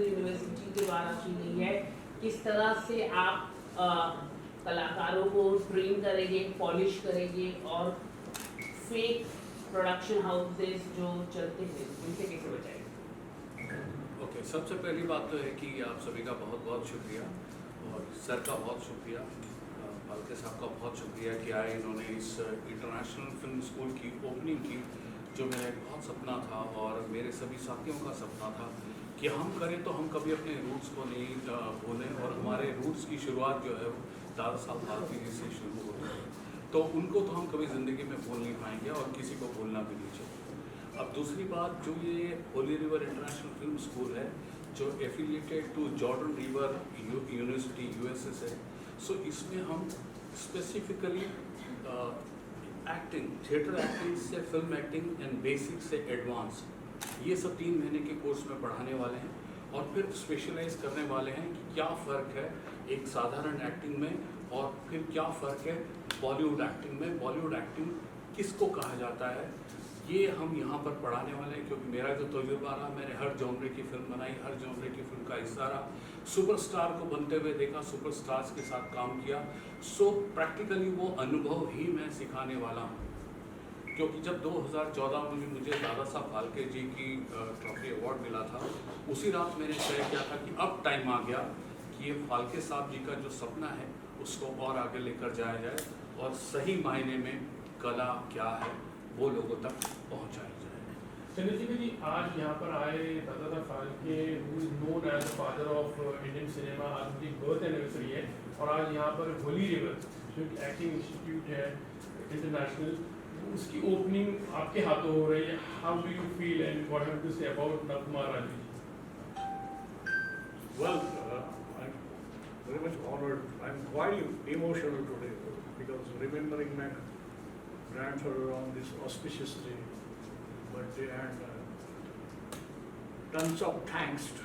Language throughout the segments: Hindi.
इंटरनेशनल यूनिवर्सिटी के द्वारा की गई है। किस तरह से आप कलाकारों को ट्रेन करेंगे, पॉलिश करेंगे और फेक प्रोडक्शन हाउसेस जो चलते हैं उनसे कैसे बचाएंगे? ओके, सबसे पहली बात तो है कि आप सभी का बहुत बहुत शुक्रिया और सर का बहुत शुक्रिया, फाल्के साहब का बहुत शुक्रिया कि आए इन्होंने इस इंटरनेशनल फिल्म स्कूल की ओपनिंग की, जो मेरा एक बहुत सपना था और मेरे सभी साथियों का सपना था कि हम करें तो हम कभी अपने रूट्स को नहीं भूलें और हमारे रूट्स की शुरुआत जो है वो दादा साहब फाल्के जी से शुरू होती है, तो उनको तो हम कभी ज़िंदगी में भूल नहीं पाएंगे और किसी को भूलना भी नहीं चाहिए। अब दूसरी बात, जो ये Holi river international film school है जो affiliated to Jordan river university USA है, सो इसमें हम स्पेसिफिकली एक्टिंग, थिएटर एक्टिंग से फिल्म एक्टिंग एंड बेसिक से एडवांस, ये सब 3 महीने के कोर्स में पढ़ाने वाले हैं और फिर स्पेशलाइज करने वाले हैं कि क्या फ़र्क है एक साधारण एक्टिंग में और फिर क्या फ़र्क है बॉलीवुड एक्टिंग में, बॉलीवुड एक्टिंग किसको कहा जाता है, ये हम यहाँ पर पढ़ाने वाले हैं। क्योंकि मेरा जो तजुर्बा रहा, मैंने हर जॉनरे की फिल्म बनाई, हर जॉनरे की फिल्म का हिस्सा रहा, सुपरस्टार को बनते हुए देखा, सुपरस्टार्स के साथ काम किया, सो प्रैक्टिकली वो अनुभव ही मैं सिखाने वाला हूँ। क्योंकि जब 2014 में मुझे दादा साहब फाल्के जी की ट्रॉफी अवार्ड मिला था, उसी रात मैंने तय किया था कि अब टाइम आ गया कि ये फाल्के साहब जी का जो सपना है उसको और आगे लेकर जाया जाए और सही मायने में कला क्या है वो लोगों तक पहुंचाया जाए। चंद्रशेखर जी, आज यहाँ पर आए Dada Saheb Phalke, who is known as the father of Indian cinema, आज उनकी बर्थ एनिवर्सरी है और आज यहाँ पर होली रिवर जो एक्टिंग इंस्टीट्यूट है इंटरनेशनल, उसकी ओपनिंग आपके हाथों हो रही है। How do you feel and what have to say about Navkumar Raju ji? Well, I'm very much honored. I'm quite emotional today because remembering my grandfather on this auspicious day, birthday, and tons of thanks to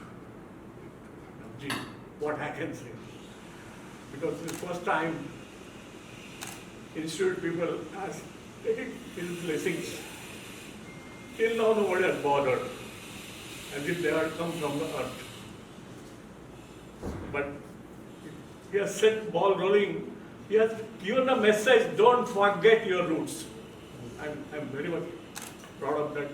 Ji, what I can say. Because this first time institute people has taken his blessings. Till now nobody has bothered, as if they had come from the earth. But he has set ball rolling. He has given a message, don't forget your roots. I'm very much proud of that.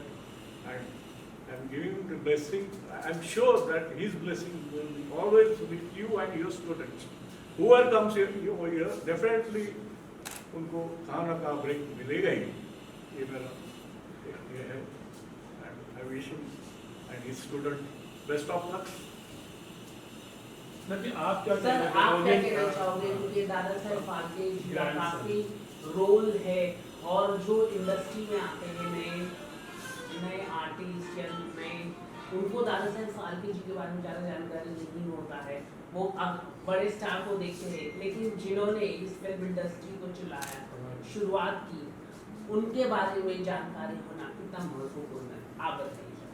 I'm giving him the blessing. I'm sure that his blessing will be always with you and your students. Whoever comes here, over here, definitely उनको कहाँ ना कहाँ ब्रेक मिलेगा ही, ये मेरा ये है। I wish him and his student best of luck. आप क्या सर, आप क्या कहना चाहोगे? क्योंकि दादा साहब फाल्के जी का काफी रोल है और जो इंडस्ट्री में आते हैं नए आर्टिस्ट या नए, उनको दादा साहब फाल्के जी के बारे में ज़्यादा जानकारी नहीं होता है। वो अब बड़े स्टार को देखते हैं, लेकिन जिन्होंने इस फिल्म इंडस्ट्री को चलाया, शुरुआत की, उनके बारे में जानकारी होना कितना महत्वपूर्ण है, आप बताइए।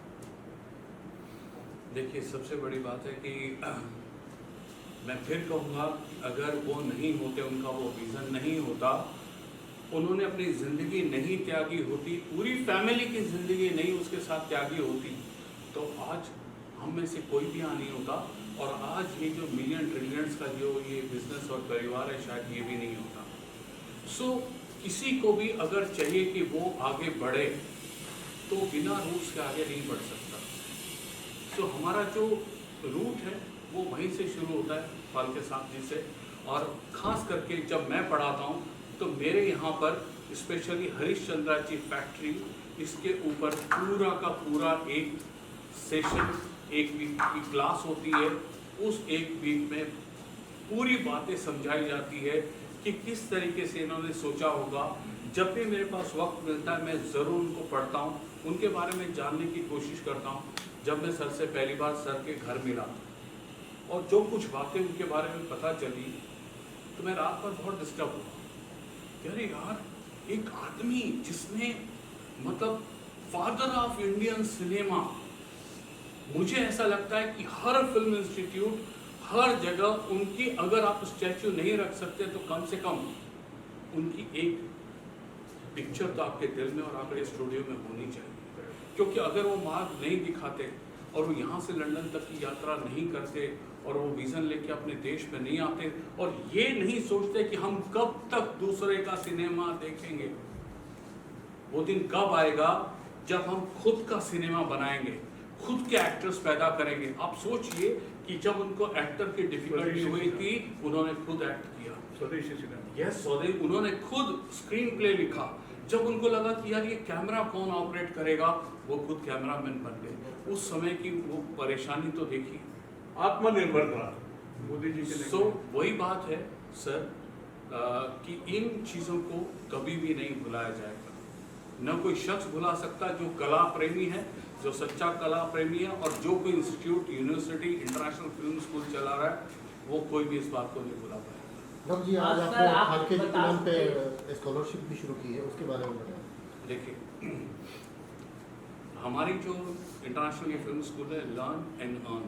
देखिए, सबसे बड़ी बात है कि मैं फिर कहूँगा, अगर वो नहीं होते, उनका वो विज़न नहीं होता, उन्होंने अपनी ज़िंदगी नहीं त्यागी होती, पूरी फैमिली की ज़िंदगी नहीं उसके साथ त्यागी होती, तो आज हम में से कोई भी यहाँ नहीं होता और आज ये जो मिलियन ट्रिलियंस का जो ये बिज़नेस और परिवार है, शायद ये भी नहीं होता। सो किसी को भी अगर चाहिए कि वो आगे बढ़े तो बिना रूट्स के आगे नहीं बढ़ सकता। सो हमारा जो रूट है वो वहीं से शुरू होता है, फाल्के साहब जी से। और ख़ास करके जब मैं पढ़ाता हूँ तो मेरे यहाँ पर स्पेशली हरीशचंद्रा जी फैक्ट्री, इसके ऊपर पूरा का पूरा एक सेशन, एक वीक की क्लास होती है। उस एक वीक में पूरी बातें समझाई जाती है कि किस तरीके से इन्होंने सोचा होगा। जब भी मेरे पास वक्त मिलता है मैं ज़रूर उनको पढ़ता हूँ, उनके बारे में जानने की कोशिश करता हूँ। जब मैं सर से पहली बार सर के घर मिला और जो कुछ बातें उनके बारे में पता चली तो मैं रात भर बहुत डिस्टर्ब हुआ। अरे यार, एक आदमी जिसने मतलब फादर ऑफ इंडियन सिनेमा, मुझे ऐसा लगता है कि हर फिल्म इंस्टीट्यूट, हर जगह उनकी अगर आप स्टैचू नहीं रख सकते तो कम से कम उनकी एक पिक्चर तो आपके दिल में और आपके स्टूडियो में होनी चाहिए। क्योंकि अगर वो मार्ग नहीं दिखाते और वो यहाँ से लंदन तक की यात्रा नहीं करते और वो विज़न लेके अपने देश में नहीं आते और ये नहीं सोचते कि हम कब तक दूसरे का सिनेमा देखेंगे। वो दिन कब आएगा जब हम खुद का सिनेमा बनाएंगे, खुद के एक्टर्स पैदा करेंगे। आप सोचिए कि जब उनको एक्टर की डिफिकल्टी हुई थी, उन्होंने खुद एक्ट किया। स्वदेशी सिनेमा। यस, स्वदेशी। उन्होंने खुद स्क्रीन प्ले लिखा। जब उनको लगा कि यार ये कैमरा कौन ऑपरेट करेगा, वो खुद कैमरामैन बन गए। उस समय की वो परेशानी तो देखिए। आत्मनिर्भर था मोदी जी के। सो वही बात है सर कि इन चीज़ों को कभी भी नहीं भुलाया जाएगा। न कोई शख्स भुला सकता जो कला प्रेमी है, जो सच्चा कला प्रेमी है, और जो कोई institute, university, international film school चला रहा है, वो कोई भी इस बात को नहीं भुला पाएगा। रब जी, आज सर, आपने आप फाल्के जी के बता नाम पे सकते स्कॉलरशिप भी शुरू की है, उसके बारे में बताएं। देखिए, हमारी जो इंटरनेशनल फिल्म स्कूल है, लर्न एंड अर्न,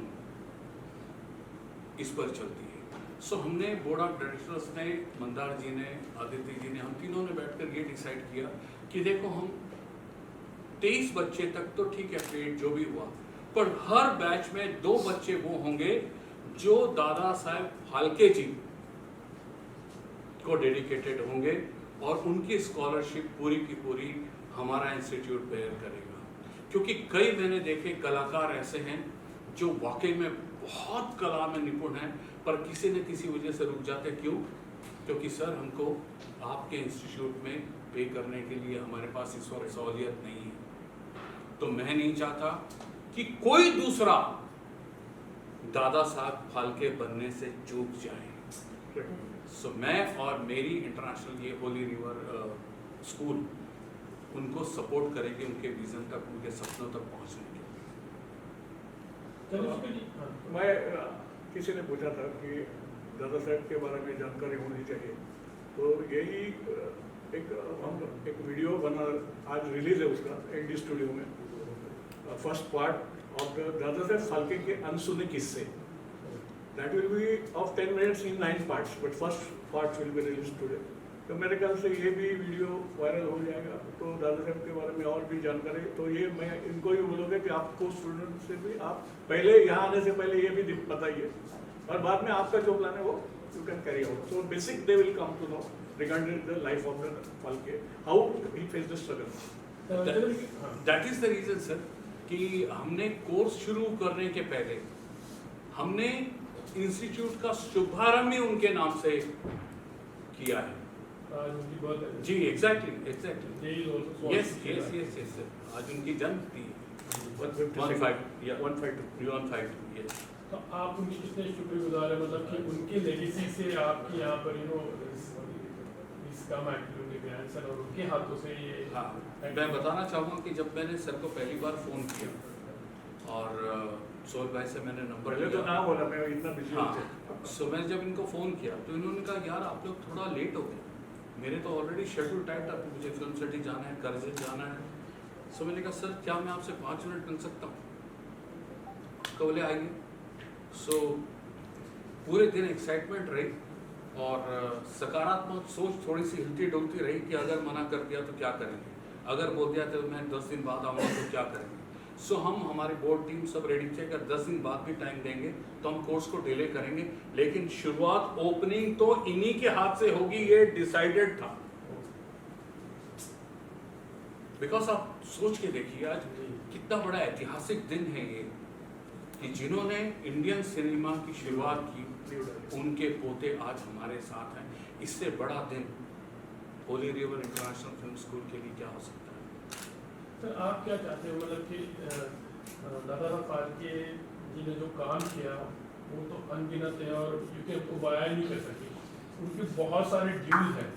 इस पर चलती है। सो हमने बोर्ड ऑफ डायरेक्टर्स ने, मंदार जी ने, आदित्य जी ने, हम तीनों ने बैठकर ये डिसाइड किया कि देखो हम 23 बच्चे तक तो ठीक है, पेड जो भी हुआ, पर हर बैच में 2 बच्चे वो होंगे जो दादा साहब फाल्के जी को डेडिकेटेड होंगे और उनकी स्कॉलरशिप पूरी की पूरी हमारा इंस्टीट्यूट बेयर करेगा। क्योंकि कई मैंने देखे कलाकार ऐसे हैं जो वाकई में बहुत कला में निपुण हैं, पर किसी न किसी वजह से रुक जाते। क्यों? क्योंकि सर हमको आपके इंस्टीट्यूट में पे करने के लिए हमारे पास इस वक्त सहूलियत नहीं है। तो मैं नहीं चाहता कि कोई दूसरा दादा साहब फाल्के बनने से चूक जाए। सो मैं और मेरी इंटरनेशनल ये होली रिवर स्कूल उनको सपोर्ट करेंगे उनके विजन तक, उनके सपनों तक पहुंचने के। मैं किसी ने पूछा था कि दादा साहब के बारे में जानकारी होनी चाहिए, तो यही एक वीडियो बना, आज रिलीज है उसका एनडी स्टूडियो में, फर्स्ट पार्ट ऑफ द दादा साहब फाल्के के अनसुने किस्से। That will be of 10 minutes in 9 parts, but first part will be released today. तो मेरे ख्याल से ये भी वीडियो वायरल हो जाएगा, तो दादा साहब के बारे में और भी जानकारी। तो ये मैं इनको ही बोलूँगा कि आपको स्टूडेंट से भी आप पहले यहाँ आने से पहले ये भी बताइए, और बाद में आपका जो प्लान है वो you can carry out. So basic they will come to know regarding the life of the Phalke, how he face the struggle. That is the reason sir कि हमने कोर्स शुरू करने के पहले हमने इंस्टीट्यूट का शुभारंभ ही उनके नाम से किया है। जी, exactly yes yes yes yes sir, आज उनकी जन्म थी 152 यस। तो आप उनके कितने शुक्रगुजार हैं, मतलब कि उनके लेगेसी से आपकी यहाँ पर इस काम उनके ग्रैंडसन और उनके हाथों से ये। हाँ, मैं बताना चाहूँगा कि जब मैंने सर को पहली बार फ़ोन किया और सोहेल भाई से मैंने नंबर पहले तो ना बोला, मैं इतना बिजी हाँ, सो मैं जब इनको फ़ोन किया तो इन्होंने कहा यार आप लोग थोड़ा लेट हो गए, मेरे तो ऑलरेडी शेड्यूल टाइट था, मुझे फिल्म सिटी जाना है, करजत जाना है। सो मैंने कहा सर क्या मैं आपसे 5 मिनट मिल सकता हूँ? तो बोले आइए। सो पूरे दिन एक्साइटमेंट रही और सकारात्मक सोच थोड़ी सी हिलती डुलती रही कि अगर मना कर दिया तो क्या करेंगे, अगर बोल दिया तो मैं 10 दिन बाद आऊँगा तो क्या करेंगे। सो हम हमारे बोर्ड टीम सब रेडी थे, अगर 10 दिन बाद भी टाइम देंगे तो हम कोर्स को डिले करेंगे, लेकिन शुरुआत ओपनिंग तो इन्हीं के हाथ से होगी, ये डिसाइडेड था। बिकॉज आप सोच के देखिए आज कितना बड़ा ऐतिहासिक दिन है ये कि जिन्होंने इंडियन सिनेमा की शुरुआत की उनके पोते आज हमारे साथ हैं। इससे बड़ा दिन Holi river international film school के लिए क्या हो सकता है। सर आप क्या चाहते हो, मतलब कि दादा फाल्के जी ने जो काम किया वो तो अनगिनत है और क्योंकि उनको बयान नहीं कर सके, उनके बहुत सारे ड्यूज हैं।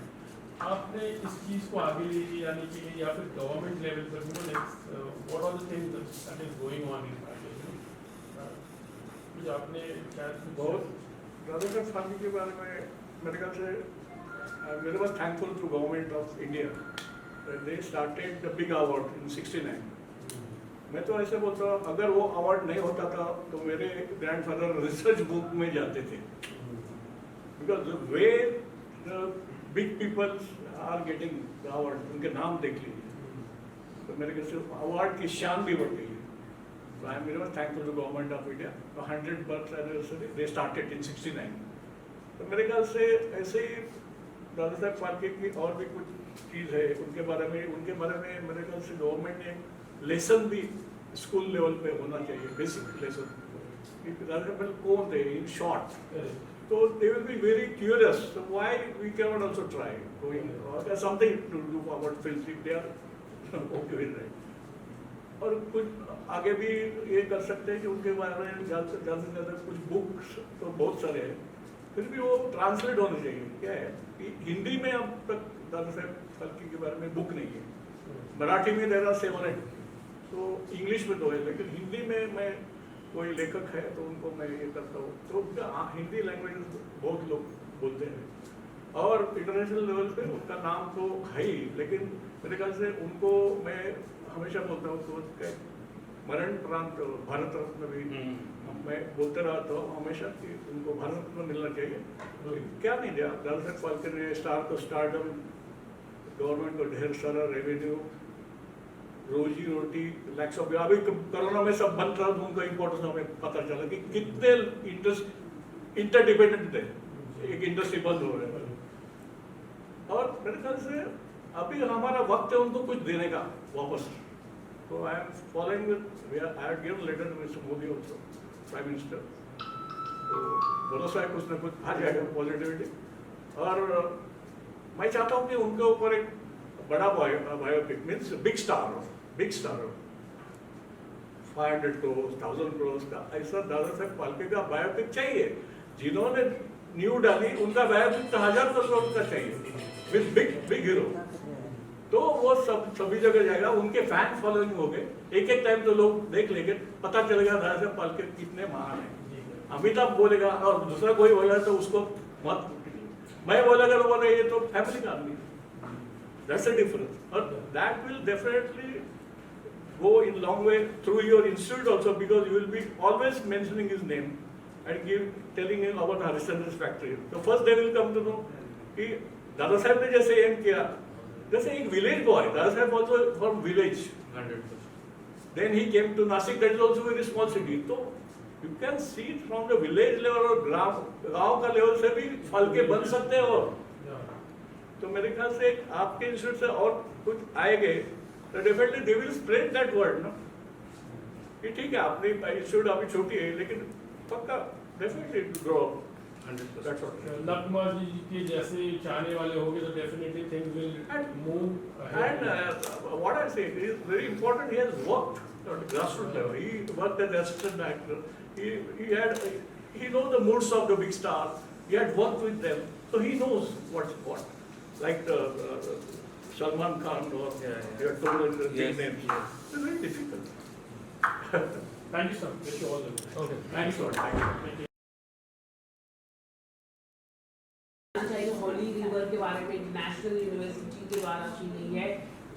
आपने इस चीज़ को आगे ले जाने के लिए या फिर गवर्नमेंट लेवल पर what are the things that is going on in कुछ आपने क्या बहुत दादा साहब फाल्के के बारे में मेरे ख्याल से मेरे पास thankful to government of India, they started the big award in 69. मैं तो ऐसे बोलता हूँ अगर वो अवार्ड नहीं होता था तो मेरे ग्रैंडफादर रिसर्च बुक में जाते थे, because the way the big people are getting the award, उनके नाम देख लीजिए, तो मेरे ख्याल से अवार्ड की शान भी बढ़ गई है। So I am very much thankful to Government of India. The 100th birth anniversary they started in 69. तो मेरे ख्याल से ऐसे ही दादा साहब फाल्के की और भी कुछ चीज़ है उनके बारे में मेरे ख्याल से गवर्नमेंट ने लेसन भी स्कूल लेवल पे होना चाहिए, बेसिक लेसन। दादा साहब कौन थे in short, so they will be very curious. So why we cannot also try going or there's something to do about films if they are okay with that. और कुछ आगे भी ये कर सकते हैं कि उनके बारे में ज़्यादा से ज़्यादा कुछ बुक्स तो बहुत सारे हैं, फिर भी वो ट्रांसलेट होने चाहिए। क्या है कि हिंदी में अब तक दादा साहब फाल्के के बारे में बुक नहीं है, मराठी में देर आर 7-8, तो इंग्लिश में तो है, लेकिन हिंदी में मैं कोई लेखक है तो उनको मैं ये करता हूँ, तो उनका हिंदी लैंग्वेज बहुत लोग बोलते हैं और इंटरनेशनल लेवल पे उनका नाम तो है ही, लेकिन मेरे ख्याल से उनको मैं हमेशा बोलता हूँ तो उसके मरण प्रांत भारत रत्न भी मैं बोलते रहता हूँ हमेशा कि उनको भारत रत्न मिलना चाहिए। क्या नहीं दिया दादा साहब फाल्के ने, स्टार तो स्टारडम, गवर्नमेंट को ढेर सारा रेवेन्यू, रोजी रोटी, लैक्स ऑफ, अभी कोरोना में सब बंद रहा तो उनका इम्पोर्टेंस हमें पता चला कि कितने इंटरडिपेंडेंट थे, एक इंडस्ट्री बंद हो रहा है। और मेरे ख्याल से अभी हमारा वक्त है उनको कुछ देने का वापस। तो I am following I have given letter to mister Modi also, prime minister, तो भरोसा है कुछ ना कुछ आ जाएगा पॉजिटिविटी। और मैं चाहता हूँ कि उनके ऊपर एक बड़ा biopic means big star 500 crore 1000 crore का ऐसा दादा साहब फाल्के का बायोपिक चाहिए। जिन्होंने न्यू डाली उनका बायोपिक तो 1000 करोड़ का चाहिए विद बिग हीरो, तो वो सभी जगह जाएगा, उनके फैन फॉलोइंग हो गए, एक टाइम तो लोग देख लेंगे, पता चलेगा दादा साहब फाल्के कितने महान है। अमिताभ बोलेगा और दूसरा कोई बोलेगा तो उसको मत, मैं बोलेगा तो बोले ये तो फैमिली का आदमी, that's the difference. But that will definitely go in long way through your institute also, because you will be always mentioning his name and telling him about Harishchandra's factory. So first they will come to know कि दादा साहब ने जैसे एम किया, जैसे एक village boy, Dada Saheb also from village, 100%. then he came to Nashik, that is also a very small city. तो you can see it from the village level और गांव का लेवल से भी फाल्के बन सकते हैं। और तो मेरे ख्याल से आपके इंस्टीट्यूट से और कुछ आएंगे तो definitely they will spread that word ना, कि ठीक है आपने इंस्टीट्यूट अभी छोटी है लेकिन पक्का डेफिनेटली ग्रो 100%. नकुमार जी के जैसे चाहने वाले होंगे तो definitely things will move and what I say is very important, he has worked at grassroots level, he worked as assistant director, he knows the moods of the big star, he had worked with them, so he knows what's what. Like Salman Khan or you are told the big names. It's very difficult. Thank you sir, wish you all the best. Okay, thanks a lot. Thank you. चाहिए हॉली रिवर के बारे में नेशनल यूनिवर्सिटी के द्वारा की गई है,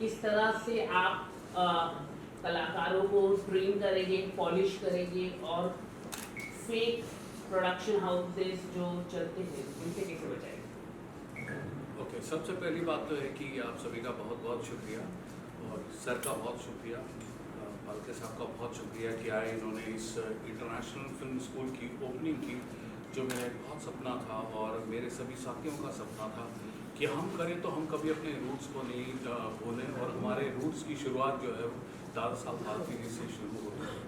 किस तरह से आप कलाकारों को ट्रेन करेंगे, पॉलिश करेंगे और फेक प्रोडक्शन हाउसेस जो चलते हैं उनसे कैसे बचाएंगे? ओके, सबसे पहली बात तो है कि आप सभी का बहुत बहुत शुक्रिया और सर का बहुत शुक्रिया, फाल्के साहब का बहुत शुक्रिया कि आए, इन्होंने इस इंटरनेशनल फिल्म स्कूल की ओपनिंग की, जो मेरा एक बहुत सपना था और मेरे सभी साथियों का सपना था कि हम करें तो हम कभी अपने रूट्स को नहीं भूलें, और हमारे रूट्स की शुरुआत जो है दादा साहब फाल्के जी से शुरू होती है,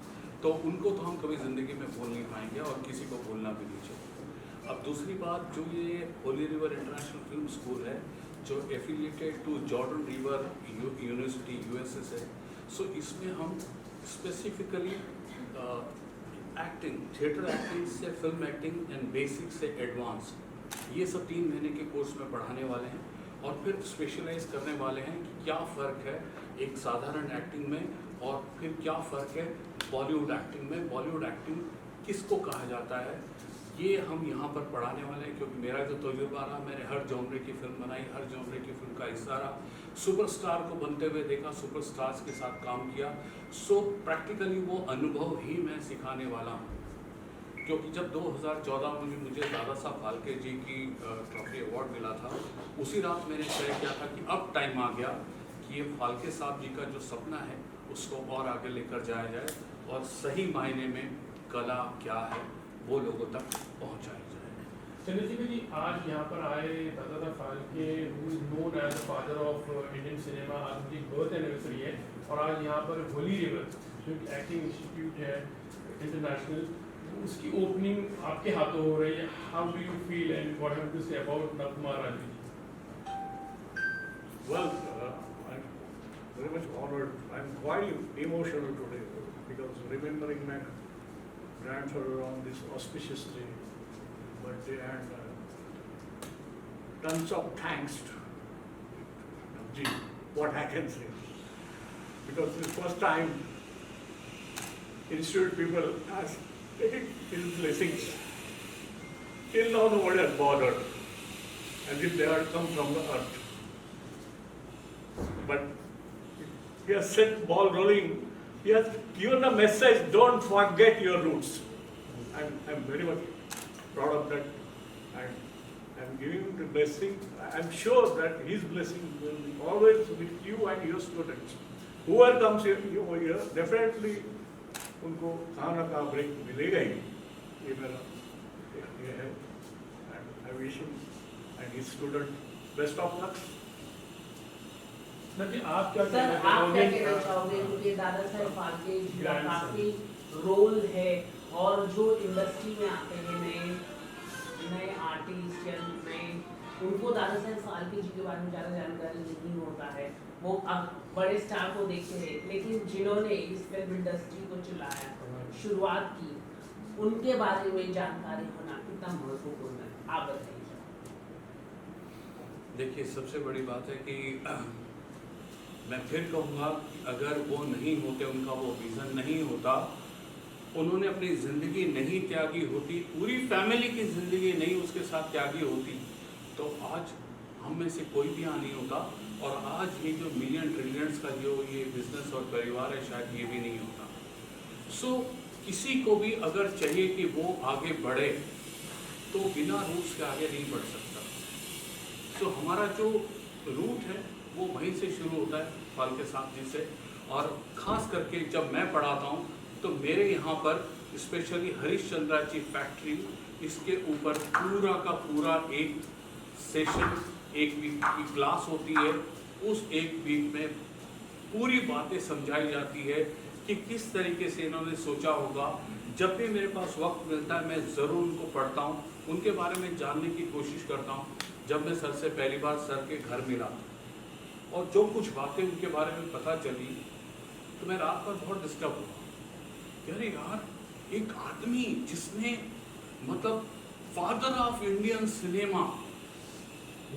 तो उनको तो हम कभी ज़िंदगी में भूल नहीं पाएंगे और किसी को भूलना भी नहीं चाहिए। अब दूसरी बात, जो ये Holi river international film school है जो affiliated to Jordan river university USA से, सो इसमें हम स्पेसिफिकली एक्टिंग, थिएटर एक्टिंग से फिल्म एक्टिंग एंड बेसिक से एडवांस, ये सब 3 महीने के कोर्स में पढ़ाने वाले हैं और फिर स्पेशलाइज करने वाले हैं कि क्या फ़र्क है एक साधारण एक्टिंग में और फिर क्या फ़र्क है बॉलीवुड एक्टिंग में, बॉलीवुड एक्टिंग किसको कहा जाता है, ये हम यहाँ पर पढ़ाने वाले हैं। क्योंकि मेरा जो तजुर्बा रहा, मैंने हर जॉनरे की फिल्म बनाई, हर जॉनरे की फिल्म का हिस्सा रहा, सुपरस्टार को बनते हुए देखा, सुपरस्टार्स के साथ काम किया, सो प्रैक्टिकली वो अनुभव ही मैं सिखाने वाला हूँ। क्योंकि जब 2014 में मुझे दादा साहब फाल्के जी की ट्रॉफी अवार्ड मिला था, उसी रात मैंने तय किया था कि अब टाइम आ गया कि ये फाल्के साहब जी का जो सपना है उसको और आगे लेकर जाया जाए और सही मायने में कला क्या है वो लोगों तक पहुंचाई जाए। चंद्रशेखर जी, आज यहाँ पर आए Dada Phalke, who is known as the father of Indian cinema, आज उनकी बर्थ एनिवर्सरी है और आज यहाँ पर होली रिवर जो एक एक्टिंग इंस्टीट्यूट है इंटरनेशनल, उसकी ओपनिंग आपके हाथों हो रही है। How do you feel and what have to say about Navkumar Raju ji? Well, I'm very much honored. I'm quite emotional today because remembering my grandfather on this auspicious day, birthday, and tons of thanks to Gee, what I can say. Because this first time institute people has taken his blessings. Till now the world has bothered as if they had come from the earth. But he has set ball rolling. He has given a message, don't forget your roots. I'm very much proud of that. And I'm giving him the blessing. I'm sure that his blessing will be always with you and your students. Whoever comes here, over here, definitely उनको कहाँ ना कहाँ ब्रेक मिलेगा ही. ये मेरा ये है. And I wish him and his student best of luck. जी, आप क्या सर कहना आप क्या चाहोगे? कहना चाहोगे, क्योंकि दादा साहेब फाल्के जी का Grandson. काफी रोल है और जो इंडस्ट्री में आते हैं नए आर्टिस्ट या नए, उनको दादा साहेब फाल्के जी के बारे में ज़्यादा जानकारी नहीं होता है। वो अब बड़े स्टार को देखते हैं, लेकिन जिन्होंने इस फिल्म इंडस्ट्री को चलाया, शुरुआत की, उनके बारे में जानकारी होना कितना महत्वपूर्ण है, आप बताइए। देखिए, सबसे बड़ी बात है कि मैं फिर कहूँगा कि अगर वो नहीं होते, उनका वो विज़न नहीं होता, उन्होंने अपनी ज़िंदगी नहीं त्यागी होती, पूरी फैमिली की ज़िंदगी नहीं उसके साथ त्यागी होती, तो आज हम में से कोई भी यहाँ नहीं होता और आज ये जो मिलियन ट्रिलियंस का जो ये बिजनेस और परिवार है, शायद ये भी नहीं होता। सो किसी को भी अगर चाहिए कि वो आगे बढ़े तो बिना रूट्स के आगे नहीं बढ़ सकता। सो हमारा जो रूट है वो वहीं से शुरू होता है फाल्के साहब जी से, और ख़ास करके जब मैं पढ़ाता हूँ तो मेरे यहाँ पर स्पेशली हरिश्चंद्रा जी फैक्ट्री, इसके ऊपर पूरा का पूरा एक सेशन, एक वीक की क्लास होती है। उस एक वीक में पूरी बातें समझाई जाती है कि किस तरीके से इन्होंने सोचा होगा। जब भी मेरे पास वक्त मिलता है मैं ज़रूर उनको पढ़ता हूँ, उनके बारे में जानने की कोशिश करता हूँ। जब मैं सर से पहली बार सर के घर मिला और जो कुछ बातें उनके बारे में पता चली तो मैं रात भर बहुत डिस्टर्ब हुआ। अरे यार, एक आदमी जिसने मतलब फादर ऑफ इंडियन सिनेमा,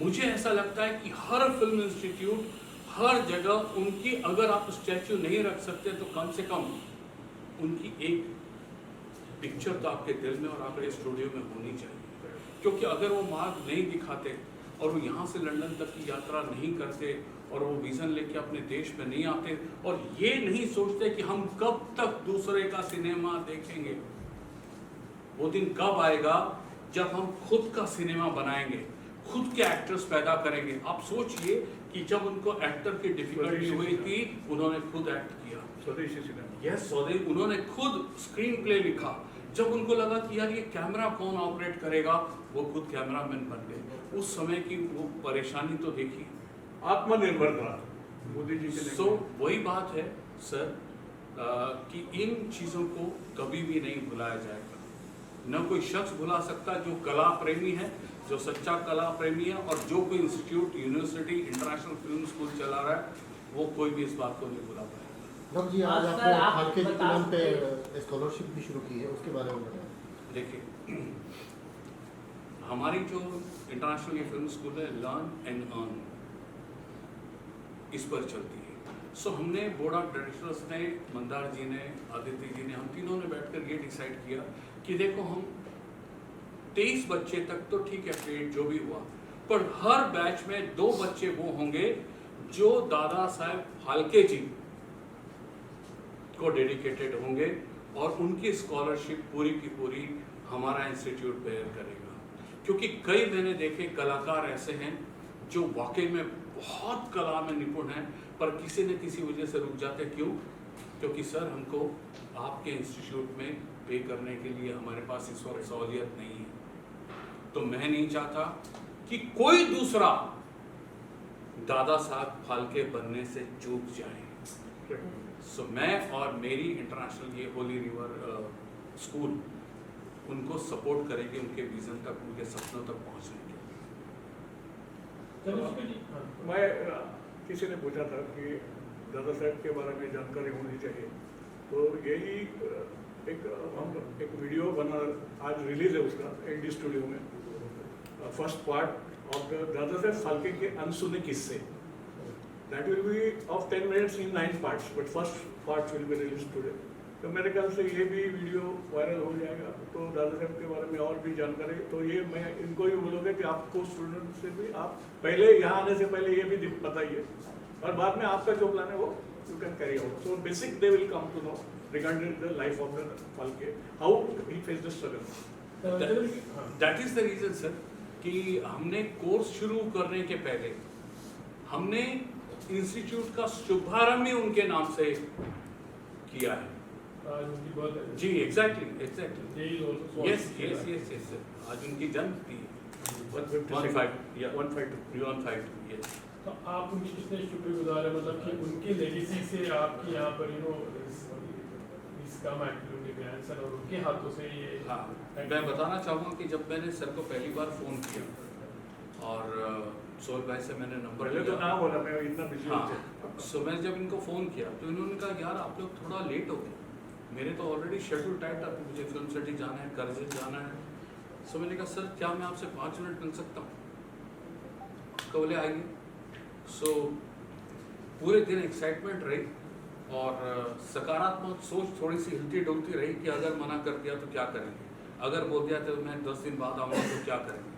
मुझे ऐसा लगता है कि हर फिल्म इंस्टीट्यूट, हर जगह उनकी अगर आप स्टैच्यू नहीं रख सकते तो कम से कम उनकी एक पिक्चर तो आपके दिल में और आपके स्टूडियो में होनी चाहिए। क्योंकि अगर वो मार्ग नहीं दिखाते और वो यहाँ से लंदन तक की यात्रा नहीं करते और वो विज़न लेके अपने देश में नहीं आते और ये नहीं सोचते कि हम कब तक दूसरे का सिनेमा देखेंगे, वो दिन कब आएगा जब हम खुद का सिनेमा बनाएंगे, खुद के एक्टर्स पैदा करेंगे। आप सोचिए कि जब उनको एक्टर की डिफिकल्टी हुई थी, उन्होंने खुद एक्ट किया। स्वदेशी सिनेमा। यस, स्वदेशी। उन्होंने खुद स्क्रीन प्ले लिखा। जब उनको लगा कि यार ये कैमरा कौन ऑपरेट करेगा, वो खुद कैमरामैन बन गए। उस समय की वो परेशानी तो देखिए। आत्मनिर्भर था मोदी जी के। सो वही बात है सर, कि इन चीज़ों को कभी भी नहीं भुलाया जाएगा। न कोई शख्स भुला सकता जो कला प्रेमी है, जो सच्चा कला प्रेमी है, और जो कोई institute, university, international film school चला रहा है, वो कोई भी इस बात को नहीं भुला पाएगा। डॉक्टर जी, आज सर, आपने आप फाल्के जी के बता नाम पे सकते स्कॉलरशिप भी शुरू की है, उसके बारे में बताएं। देखिए, हमारी जो इंटरनेशनल फिल्म स्कूल है, लर्न एंड अर्न, इस पर चलती है। सो हमने बोर्ड ऑफ डायरेक्टर्स ने, मंदार जी ने, आदित्य जी ने, हम तीनों ने बैठकर ये डिसाइड किया कि देखो, हम 23 बच्चे तक तो ठीक है, पेड जो भी हुआ, पर हर बैच में 2 बच्चे वो होंगे जो दादा साहेब फाल्के जी को डेडिकेटेड होंगे और उनकी स्कॉलरशिप पूरी की पूरी हमारा इंस्टीट्यूट बेयर करेगा। क्योंकि कई मैंने देखे कलाकार ऐसे हैं जो वाकई में बहुत कला में निपुण हैं, पर किसी न किसी वजह से रुक जाते। क्यों? क्योंकि सर हमको आपके इंस्टीट्यूट में पे करने के लिए हमारे पास इस वक्त सहूलियत नहीं है, तो मैं नहीं चाहता कि कोई दूसरा दादा साहब फाल्के बनने से चूक जाए। सो मैं और मेरी इंटरनेशनल ये होली रिवर स्कूल उनको सपोर्ट करेंगे उनके विजन तक, उनके सपनों तक पहुंचने के लिए। चंद्रशेखर जी, हाँ। मैं किसी ने पूछा था कि दादा साहब के बारे में जानकारी होनी चाहिए, तो यही एक वीडियो बना आज रिलीज है उसका एनडी स्टूडियो में, फर्स्ट पार्ट ऑफ द दादा साहब फाल्के के अनसुने किस्से। That will be of 10 minutes in 9 parts, but first part will be released today. तो मेरे ख्याल से ये भी वीडियो वायरल हो जाएगा, तो दादा साहब के बारे में और भी जानकारी, तो ये मैं इनको भी बोलूँगा कि आपको स्टूडेंट से भी आप पहले यहाँ आने से पहले ये भी बताइए, और बाद में आपका जो प्लान है वो you can carry out. So basic they will come to know regarding the life of the Phalke, how he face the struggle. That is the reason sir कि हमने कोर्स शुरू करने के पहले हमने इंस्टीट्यूट का शुभारंभ ही उनके नाम से किया है। आज उनकी बहुत जी exactly yes yes yes yes sir, आज उनकी जन्म थी 152 यस। तो आप उनके कितने शुक्रगुजार हैं, मतलब कि उनके लेगेसी से आपकी यहाँ पर इस काम उनके ग्रैंडसन और उनके हाथों से ये। हाँ, मैं बताना चाहूँगा कि जब मैंने सर को पहली बार फ़ोन किया और सोहेल भाई से मैंने नंबर पहले तो ना बोला, मैं इतना बिजी हाँ, सो मैंने जब इनको फ़ोन किया तो इन्होंने कहा यार आप लोग थोड़ा लेट हो गए, मेरे तो ऑलरेडी शेड्यूल टाइट था, मुझे फिल्म सिटी जाना है, करगिल जाना है। सो मैंने कहा सर क्या मैं आपसे 5 मिनट मिल सकता हूँ? तो बोले आइए। सो पूरे दिन एक्साइटमेंट रही और सकारात्मक सोच थोड़ी सी हिलती डुलती रही कि अगर मना कर दिया तो क्या करेंगे, अगर बोल दिया तो मैं 10 दिन बाद आऊँगा तो क्या करेंगे।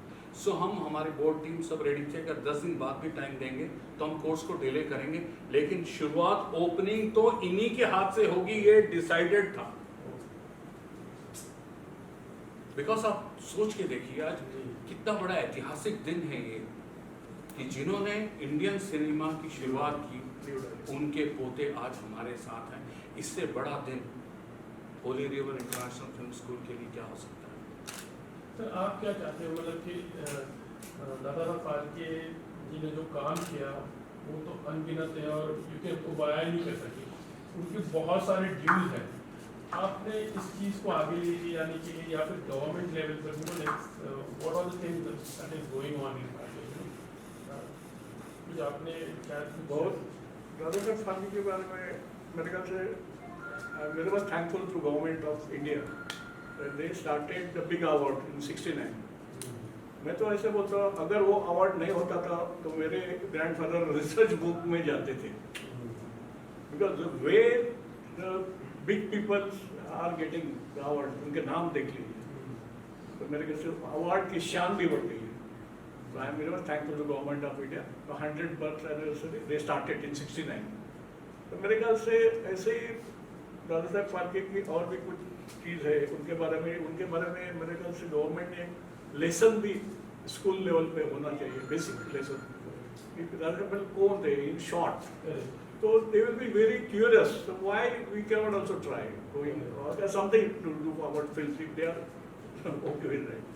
सो हम हमारी बोर्ड टीम सब रेडी थे, अगर 10 दिन बाद भी टाइम देंगे तो हम कोर्स को डिले करेंगे, लेकिन शुरुआत ओपनिंग तो इन्हीं के हाथ से होगी, ये डिसाइडेड था। बिकॉज आप सोच के देखिए आज कितना बड़ा ऐतिहासिक दिन है ये कि जिन्होंने इंडियन सिनेमा की शुरुआत की उनके पोते आज हमारे साथ हैं। इससे बड़ा दिन Holi river international film school के लिए क्या हो सकता है। सर आप क्या चाहते हो, मतलब कि दादा साहब फाल्के जी ने जो काम किया वो तो अनगिनत है और क्योंकि उनको बयान नहीं कर सके, उनके बहुत सारे ड्यूज हैं, आपने इस चीज़ को आगे ले जाने के लिए या फिर गवर्नमेंट लेवल पर what are the things that is going on in कुछ आपने क्या बहुत दादा साहब फाल्के के बारे में मेरे ख्याल से मेरे पास thankful to government of India, they started the big award in 69। मैं तो ऐसे बोलता हूँ अगर वो अवार्ड नहीं होता था तो मेरे ग्रैंडफादर रिसर्च बुक में जाते थे, because the way the big peoples are getting the award, उनके नाम देख लीजिए, तो मेरे ख्याल से अवार्ड की शान भी बढ़ गई है। So I am very much thankful to government of India. The 100th birth anniversary they started in 69. तो मेरे ख्याल से ऐसे ही दादा साहब फाल्के की और भी कुछ चीज़ है उनके बारे में मेरे ख्याल से गवर्नमेंट ने लेसन भी स्कूल लेवल पे होना चाहिए, बेसिक लेसन। दादा साहब कौन थे इन शॉर्ट, तो they will be very curious. So why we cannot also try going or something to do about films if they are okay with that.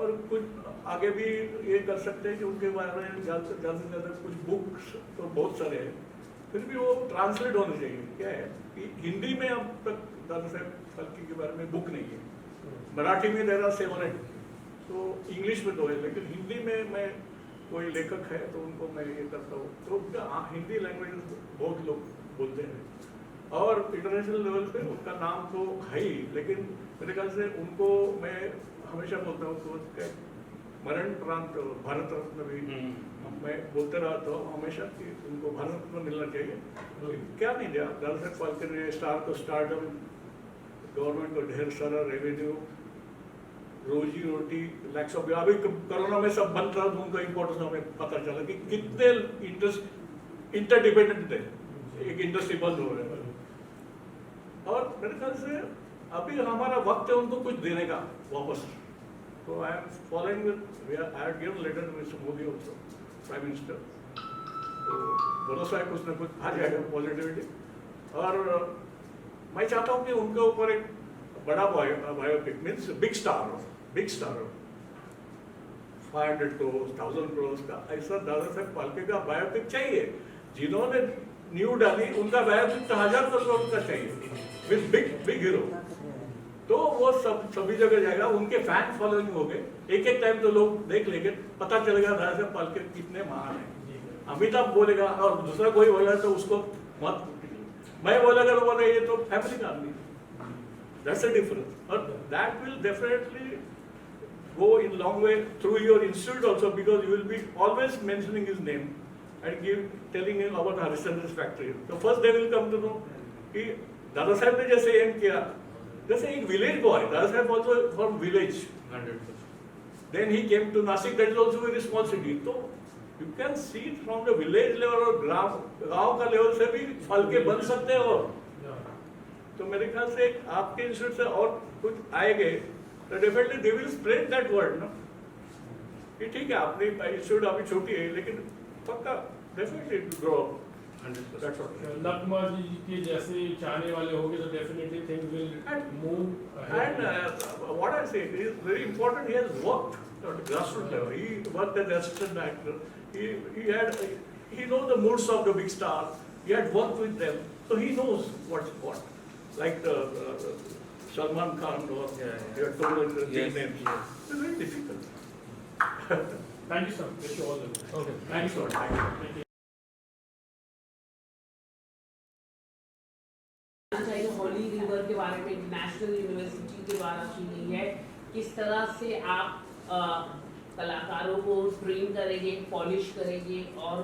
और कुछ आगे भी ये कर सकते हैं कि उनके बारे में ज़्यादा से ज़्यादा कुछ बुक्स तो बहुत सारे हैं, फिर भी वो ट्रांसलेट होने चाहिए। क्या है कि हिंदी में अब तक दादा साहब फाल्के के बारे में बुक नहीं है, मराठी में देर आर 7-8, तो इंग्लिश में 2 है, लेकिन हिंदी में मैं कोई लेखक है तो उनको मैं ये करता हूँ, तो हिंदी लैंग्वेज बहुत लोग बोलते हैं और इंटरनेशनल लेवल पे उनका नाम तो है ही, लेकिन मेरे ख्याल से उनको मैं हमेशा बोलता हूँ तो मरण प्रांत भारत रत्न भी मैं बोलते रहता हूँ हमेशा कि उनको भारत रत्न मिलना चाहिए। क्या नहीं दिया दादा साहब फाल्के ने, स्टार को स्टारडम, गवर्नमेंट को ढेर सारा रेवेन्यू, रोजी रोटी, लैक्स ऑफ, अभी कोरोना में सब बंद रहा तो उनका इम्पोर्टेंस हमें पता चला कि कितने इंटरडिपेंडेंट थे, एक इंडस्ट्री बंद हो रहा है और मेरे ख्याल से अभी हमारा वक्त है उनको कुछ देने का वापस। तो I am following with, I have given letter to mister Modi also, prime minister, तो भरोसा है कुछ ना कुछ आ जाएगा पॉजिटिविटी। और मैं चाहता हूँ कि उनके ऊपर एक बड़ा biopic means big star 500 crore 1000 crore का ऐसा दादा साहब फाल्के का बायोपिक चाहिए। जिन्होंने न्यू डाली उनका बायोपिक तो 1000 करोड़ का चाहिए विद बिग हीरो। तो वो सभी जगह जाएगा, उनके फैन फॉलोइंग हो गए, एक टाइम तो लोग देख लेंगे, पता चलेगा दादा साहब फाल्के कितने महान है। अमिताभ बोलेगा और दूसरा कोई बोलेगा तो उसको मत, मैं बोलेगा तो बोले ये तो फैमिली का आदमी, दैट्स अ डिफरेंस। और that will definitely go in long way through your institute also, because you will be always mentioning his name and telling him about Harishchandra's factory. So first they will come to know कि दादा साहब ने जैसे एम किया, जैसे एक village boy, Dada Saheb also from village 100%. then he came to Nashik, that is also very small city. तो you can see from the village level और गांव का लेवल से भी फाल्के बन सकते हैं। और तो मेरे ख्याल से आपके इंस्टीट्यूट से और कुछ आएंगे तो definitely they will spread that word ना कि ठीक है आपने इंस्टीट्यूट अभी छोटी है लेकिन पक्का डेफिनेटली ग्रो अप 100%. नकुमा जी के जैसे चाहने वाले होंगे तो definitely things will move and what I say is very important. He has worked at grassroots level. He worked as assistant actor. He knows the moods of the big star. He had worked with them, so he knows what's what. Like Salman Khan or you had told the Yes. names. It's very difficult. Thank you sir, wish you all the best. Okay. Thank you sir. चाहिए हॉली रिवर के बारे में नेशनल यूनिवर्सिटी के द्वारा की गई है, किस तरह से आप कलाकारों को ट्रेन करेंगे, पॉलिश करेंगे और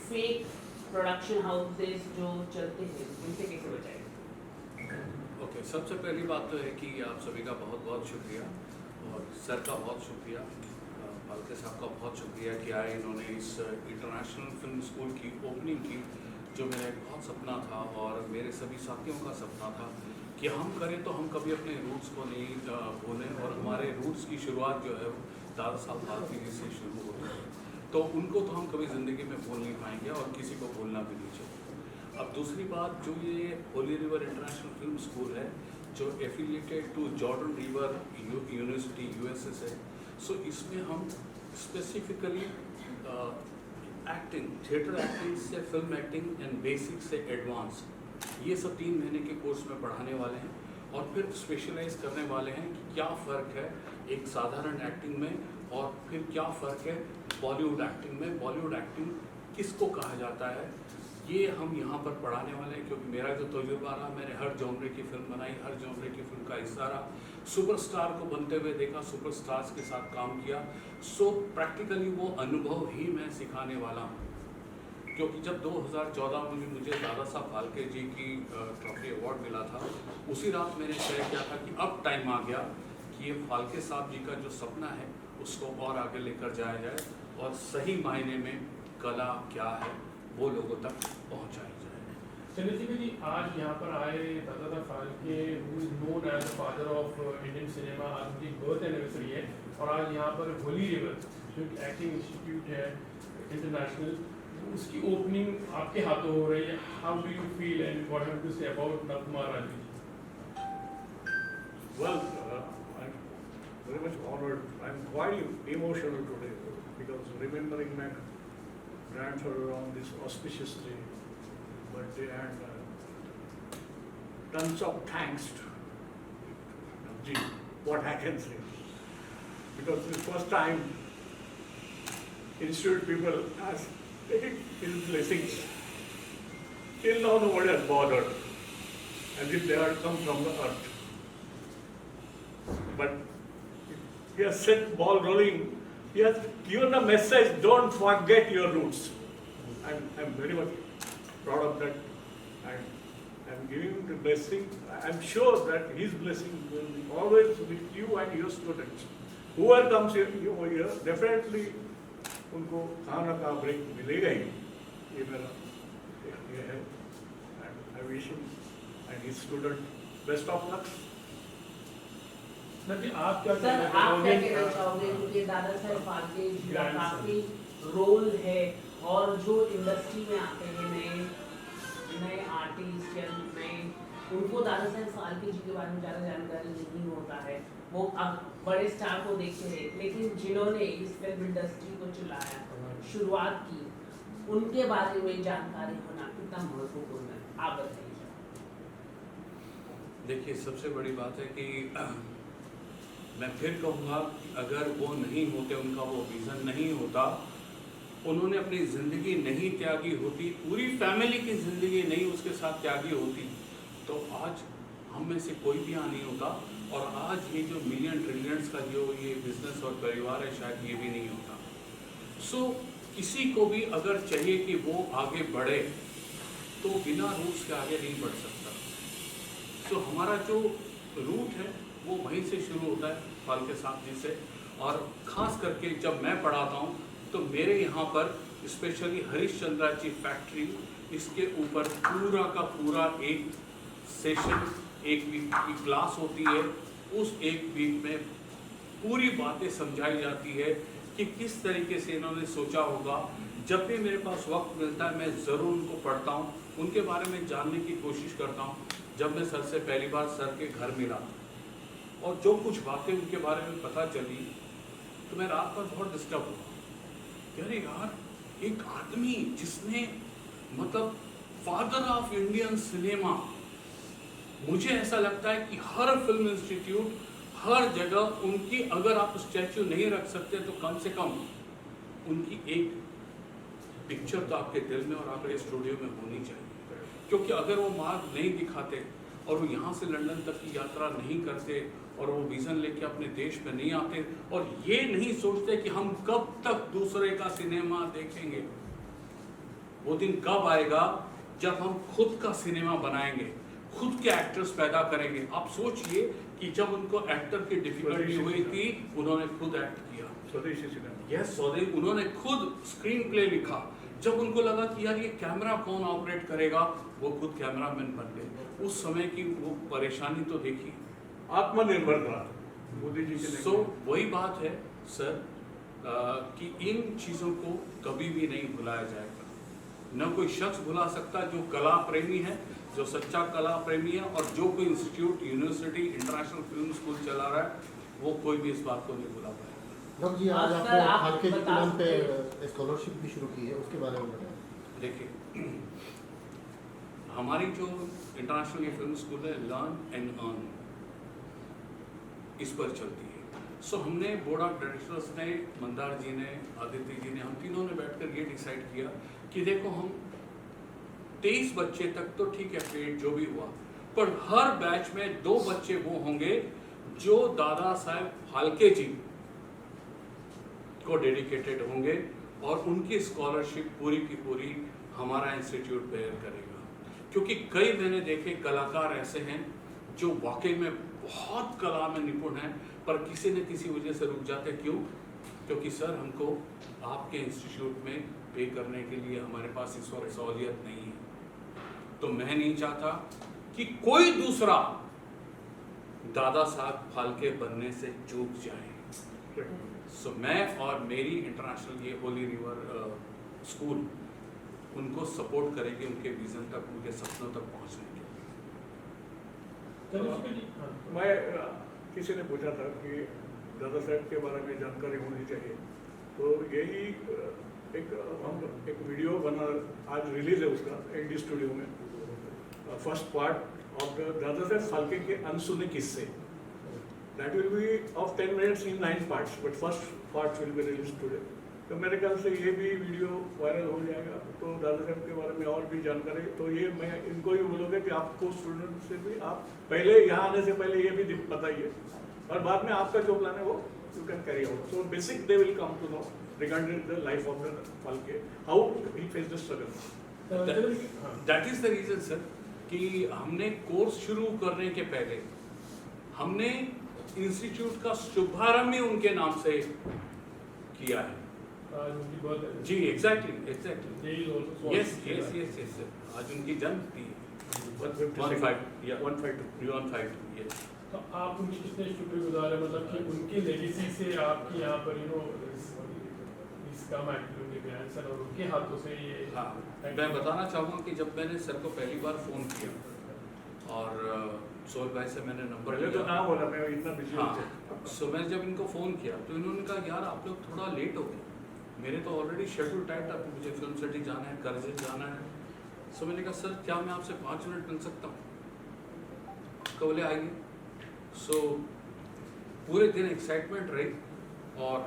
फेक प्रोडक्शन हाउसेस जो चलते हैं उनसे कैसे बचाएंगे? ओके, सबसे पहली बात तो है कि आप सभी का बहुत बहुत शुक्रिया और सर का बहुत शुक्रिया, फाल्के साहब का बहुत शुक्रिया कि आए, इन्होंने इस इंटरनेशनल फिल्म स्कूल की ओपनिंग की, जो मेरा एक बहुत सपना था और मेरे सभी साथियों का सपना था कि हम करें तो हम कभी अपने रूट्स को नहीं भूलें। और हमारे रूट्स की शुरुआत जो है वो दादा साहब फाल्के जी से शुरू होती है, तो उनको तो हम कभी ज़िंदगी में भूल नहीं पाएंगे और किसी को भूलना भी नहीं चाहिए। अब दूसरी बात, जो ये Holi river international film school है जो affiliated to Jordan river University USA से, सो इसमें हम स्पेसिफिकली एक्टिंग, थिएटर एक्टिंग से फिल्म एक्टिंग एंड बेसिक से एडवांस, ये सब 3 महीने के कोर्स में पढ़ाने वाले हैं और फिर स्पेशलाइज करने वाले हैं कि क्या फ़र्क है एक साधारण एक्टिंग में और फिर क्या फ़र्क है बॉलीवुड एक्टिंग में, बॉलीवुड एक्टिंग किसको कहा जाता है, ये हम यहाँ पर पढ़ाने वाले हैं। क्योंकि मेरा जो तजुर्बा रहा, मैंने हर जॉनरे की फिल्म बनाई, हर जॉनरे की फिल्म का हिस्सा रहा, सुपरस्टार को बनते हुए देखा, सुपरस्टार्स के साथ काम किया, सो प्रैक्टिकली वो अनुभव ही मैं सिखाने वाला हूँ। क्योंकि जब 2014 में मुझे दादा साहब फाल्के जी की ट्रॉफी अवार्ड मिला था, उसी रात मैंने तय किया था कि अब टाइम आ गया कि ये फाल्के साहब जी का जो सपना है उसको और आगे लेकर जाया जाए और सही मायने में कला क्या है वो लोगों तक पहुंचाई जाए। चंद्रशेखर जी, आज यहाँ पर आए Dada Phalke, who is known as the father of Indian cinema, आज उनकी बर्थ एनिवर्सरी है और आज यहाँ पर होली रिवर जो एक्टिंग इंस्टीट्यूट है इंटरनेशनल, उसकी ओपनिंग आपके हाथों हो रही है। How do you feel and what have to say about नकुमा Raju? Well, I'm very much honored. I'm quite emotional today because remembering my grandfather on this auspicious day, birthday, and tons of thanks to Ji, what I can say. Because the first time institute people has taken his blessings. Till now nobody has bothered, as if they had come from the earth. But he has set ball rolling. He has given a message, don't forget your roots. I'm very much proud of that. I'm giving him the blessing. I'm sure that his blessing will be always with you and your students. Whoever comes here, definitely उनको कहाँ ना कहाँ ब्रेक मिलेगा ही, ये मेरा ये है। And I wish him and his student best of luck. नहीं, आप क्या सर आप क्या कहना चाहोगे, क्योंकि दादा साहब फाल्के जी का काफी रोल है और जो इंडस्ट्री में आते हैं नए आर्टिस्ट या नए, उनको दादा साहब फाल्के जी के बारे में ज़्यादा जानकारी नहीं होता है। वो अब बड़े स्टार को देखते हैं, लेकिन जिन्होंने इस फिल्म इंडस्ट्री को चलाया, शुरुआत की, उनके बारे में जानकारी होना कितना महत्वपूर्ण है, आप बताइए। देखिए, सबसे बड़ी बात है कि मैं फिर कहूँगा कि अगर वो नहीं होते, उनका वो विज़न नहीं होता, उन्होंने अपनी ज़िंदगी नहीं त्यागी होती, पूरी फैमिली की ज़िंदगी नहीं उसके साथ त्यागी होती, तो आज हम में से कोई भी यहाँ नहीं होता, और आज ये जो मिलियन ट्रिलियंस का जो ये बिजनेस और परिवार है, शायद ये भी नहीं होता। सो किसी को भी अगर चाहिए कि वो आगे बढ़े, तो बिना रूट्स के आगे नहीं बढ़ सकता। सो हमारा जो रूट है वो वहीं से शुरू होता है, फाल्के साहब जी से। और ख़ास करके जब मैं पढ़ाता हूँ तो मेरे यहाँ पर स्पेशली हरिश्चंद्रा जी फैक्ट्री, इसके ऊपर पूरा का पूरा एक सेशन, एक वीक की क्लास होती है। उस एक वीक में पूरी बातें समझाई जाती है कि किस तरीके से इन्होंने सोचा होगा। जब भी मेरे पास वक्त मिलता है मैं ज़रूर उनको पढ़ता हूँ, उनके बारे में जानने की कोशिश करता हूँ। जब मैं सर से पहली बार सर के घर मिला और जो कुछ बातें उनके बारे में पता चली, तो मैं रात भर बहुत डिस्टर्ब हुआ। अरे यार, एक आदमी जिसने मतलब फादर ऑफ इंडियन सिनेमा, मुझे ऐसा लगता है कि हर फिल्म इंस्टीट्यूट, हर जगह उनकी अगर आप स्टैच्यू नहीं रख सकते तो कम से कम उनकी एक पिक्चर तो आपके दिल में और आपके स्टूडियो में होनी चाहिए। क्योंकि अगर वो मार्ग नहीं दिखाते और वो यहाँ से लंदन तक की यात्रा नहीं करते और वो विज़न लेके अपने देश में नहीं आते और ये नहीं सोचते कि हम कब तक दूसरे का सिनेमा देखेंगे, वो दिन कब आएगा जब हम खुद का सिनेमा बनाएंगे, खुद के एक्टर्स पैदा करेंगे। आप सोचिए कि जब उनको एक्टर की डिफिकल्टी हुई थी, उन्होंने खुद एक्ट किया। स्वदेशी सिनेमा, यस, उन्होंने खुद स्क्रीन प्ले लिखा। जब उनको लगा कि यार ये कैमरा कौन ऑपरेट करेगा, वो खुद कैमरामैन बन गए। उस समय की वो परेशानी तो देखिए, आत्मनिर्भरता मोदी जी के। सो वही बात है सर, कि इन चीज़ों को कभी भी नहीं भुलाया जाएगा। न कोई शख्स भुला सकता जो कला प्रेमी है, जो सच्चा कला प्रेमी है, और जो कोई institute, university, international film school चला रहा है, वो कोई भी इस बात को नहीं भुला पाएगा। डॉक्टर जी, आज सर, आपने आप फाल्के जी के बता नाम पे सकते स्कॉलरशिप भी शुरू की है, उसके बारे में बताएं। देखिए, हमारी जो इंटरनेशनल फिल्म स्कूल है, लर्न एंड अर्न, इस पर चलती है। सो हमने बोर्ड ऑफ डायरेक्टर्स ने, मंदार जी ने, आदित्य जी ने, हम तीनों ने बैठकर ये डिसाइड किया कि देखो, हम 23 बच्चे तक तो ठीक है, पेड जो भी हुआ, पर हर बैच में 2 बच्चे वो होंगे जो दादा साहब फाल्के जी को डेडिकेटेड होंगे, और उनकी स्कॉलरशिप पूरी की पूरी हमारा इंस्टीट्यूट बेयर करेगा। क्योंकि कई मैंने देखे कलाकार ऐसे हैं जो वाकई में बहुत कला में निपुण हैं, पर किसी न किसी वजह से रुक जाते। क्यों? क्योंकि सर, हमको आपके इंस्टीट्यूट में पे करने के लिए हमारे पास इस वक्त सहूलियत नहीं है। तो मैं नहीं चाहता कि कोई दूसरा दादा साहब फाल्के बनने से चूक जाए। सो मैं और मेरी इंटरनेशनल ये होली रिवर स्कूल उनको सपोर्ट करेंगे उनके विजन तक, उनके सपनों तक पहुंचने के लिए। मैं किसी ने पूछा था कि दादा साहब के बारे में जानकारी होनी चाहिए, तो यही एक वीडियो बना, आज रिलीज है उसका एनडी स्टूडियो में, फर्स्ट पार्ट ऑफ द दादा साहब फाल्के के अनसुने किस्से। That will be of 10 minutes in 9 parts, but first part will be released today. तो मेरे ख्याल से ये भी वीडियो वायरल हो जाएगा, तो दादा साहब के बारे में और भी जानकारी, तो ये मैं इनको ही बोलूँगा कि आपको स्टूडेंट से भी आप पहले यहाँ आने से पहले ये भी बताइए, और बाद में आपका जो प्लान है वो you can carry out. So basic they will come to know regarding the life of the Phalke, how he face the struggle. That is the reason sir कि हमने कोर्स शुरू करने के पहले हमने इंस्टीट्यूट का शुभारंभ ही उनके नाम से किया है। जी, exactly, yes yes yes yes sir, आज उनकी जन्म थी 152। तो आप उनके कितने शुक्रगुजार हैं, मतलब कि उनके लेगेसी से आपकी यहाँ पर he's come actually उनके grandson और उनके हाथों से ये हाँ, मैं बताना चाहूँगा कि जब मैंने सर को पहली बार फ़ोन किया और सोहेल भाई से मैंने नंबर पहले तो ना बोला, मैं इतना बिजी हाँ, था। सो मैंने जब इनको फ़ोन किया तो इन्होंने कहा यार आप लोग थोड़ा लेट हो गए, मेरे तो ऑलरेडी शेड्यूल टाइट था, मुझे फिल्म सिटी जाना है, करजन जाना है। सो मैंने कहा सर क्या मैं आपसे 5 मिनट मिल सकता हूँ? तो बोले आइए। सो पूरे दिन एक्साइटमेंट रही और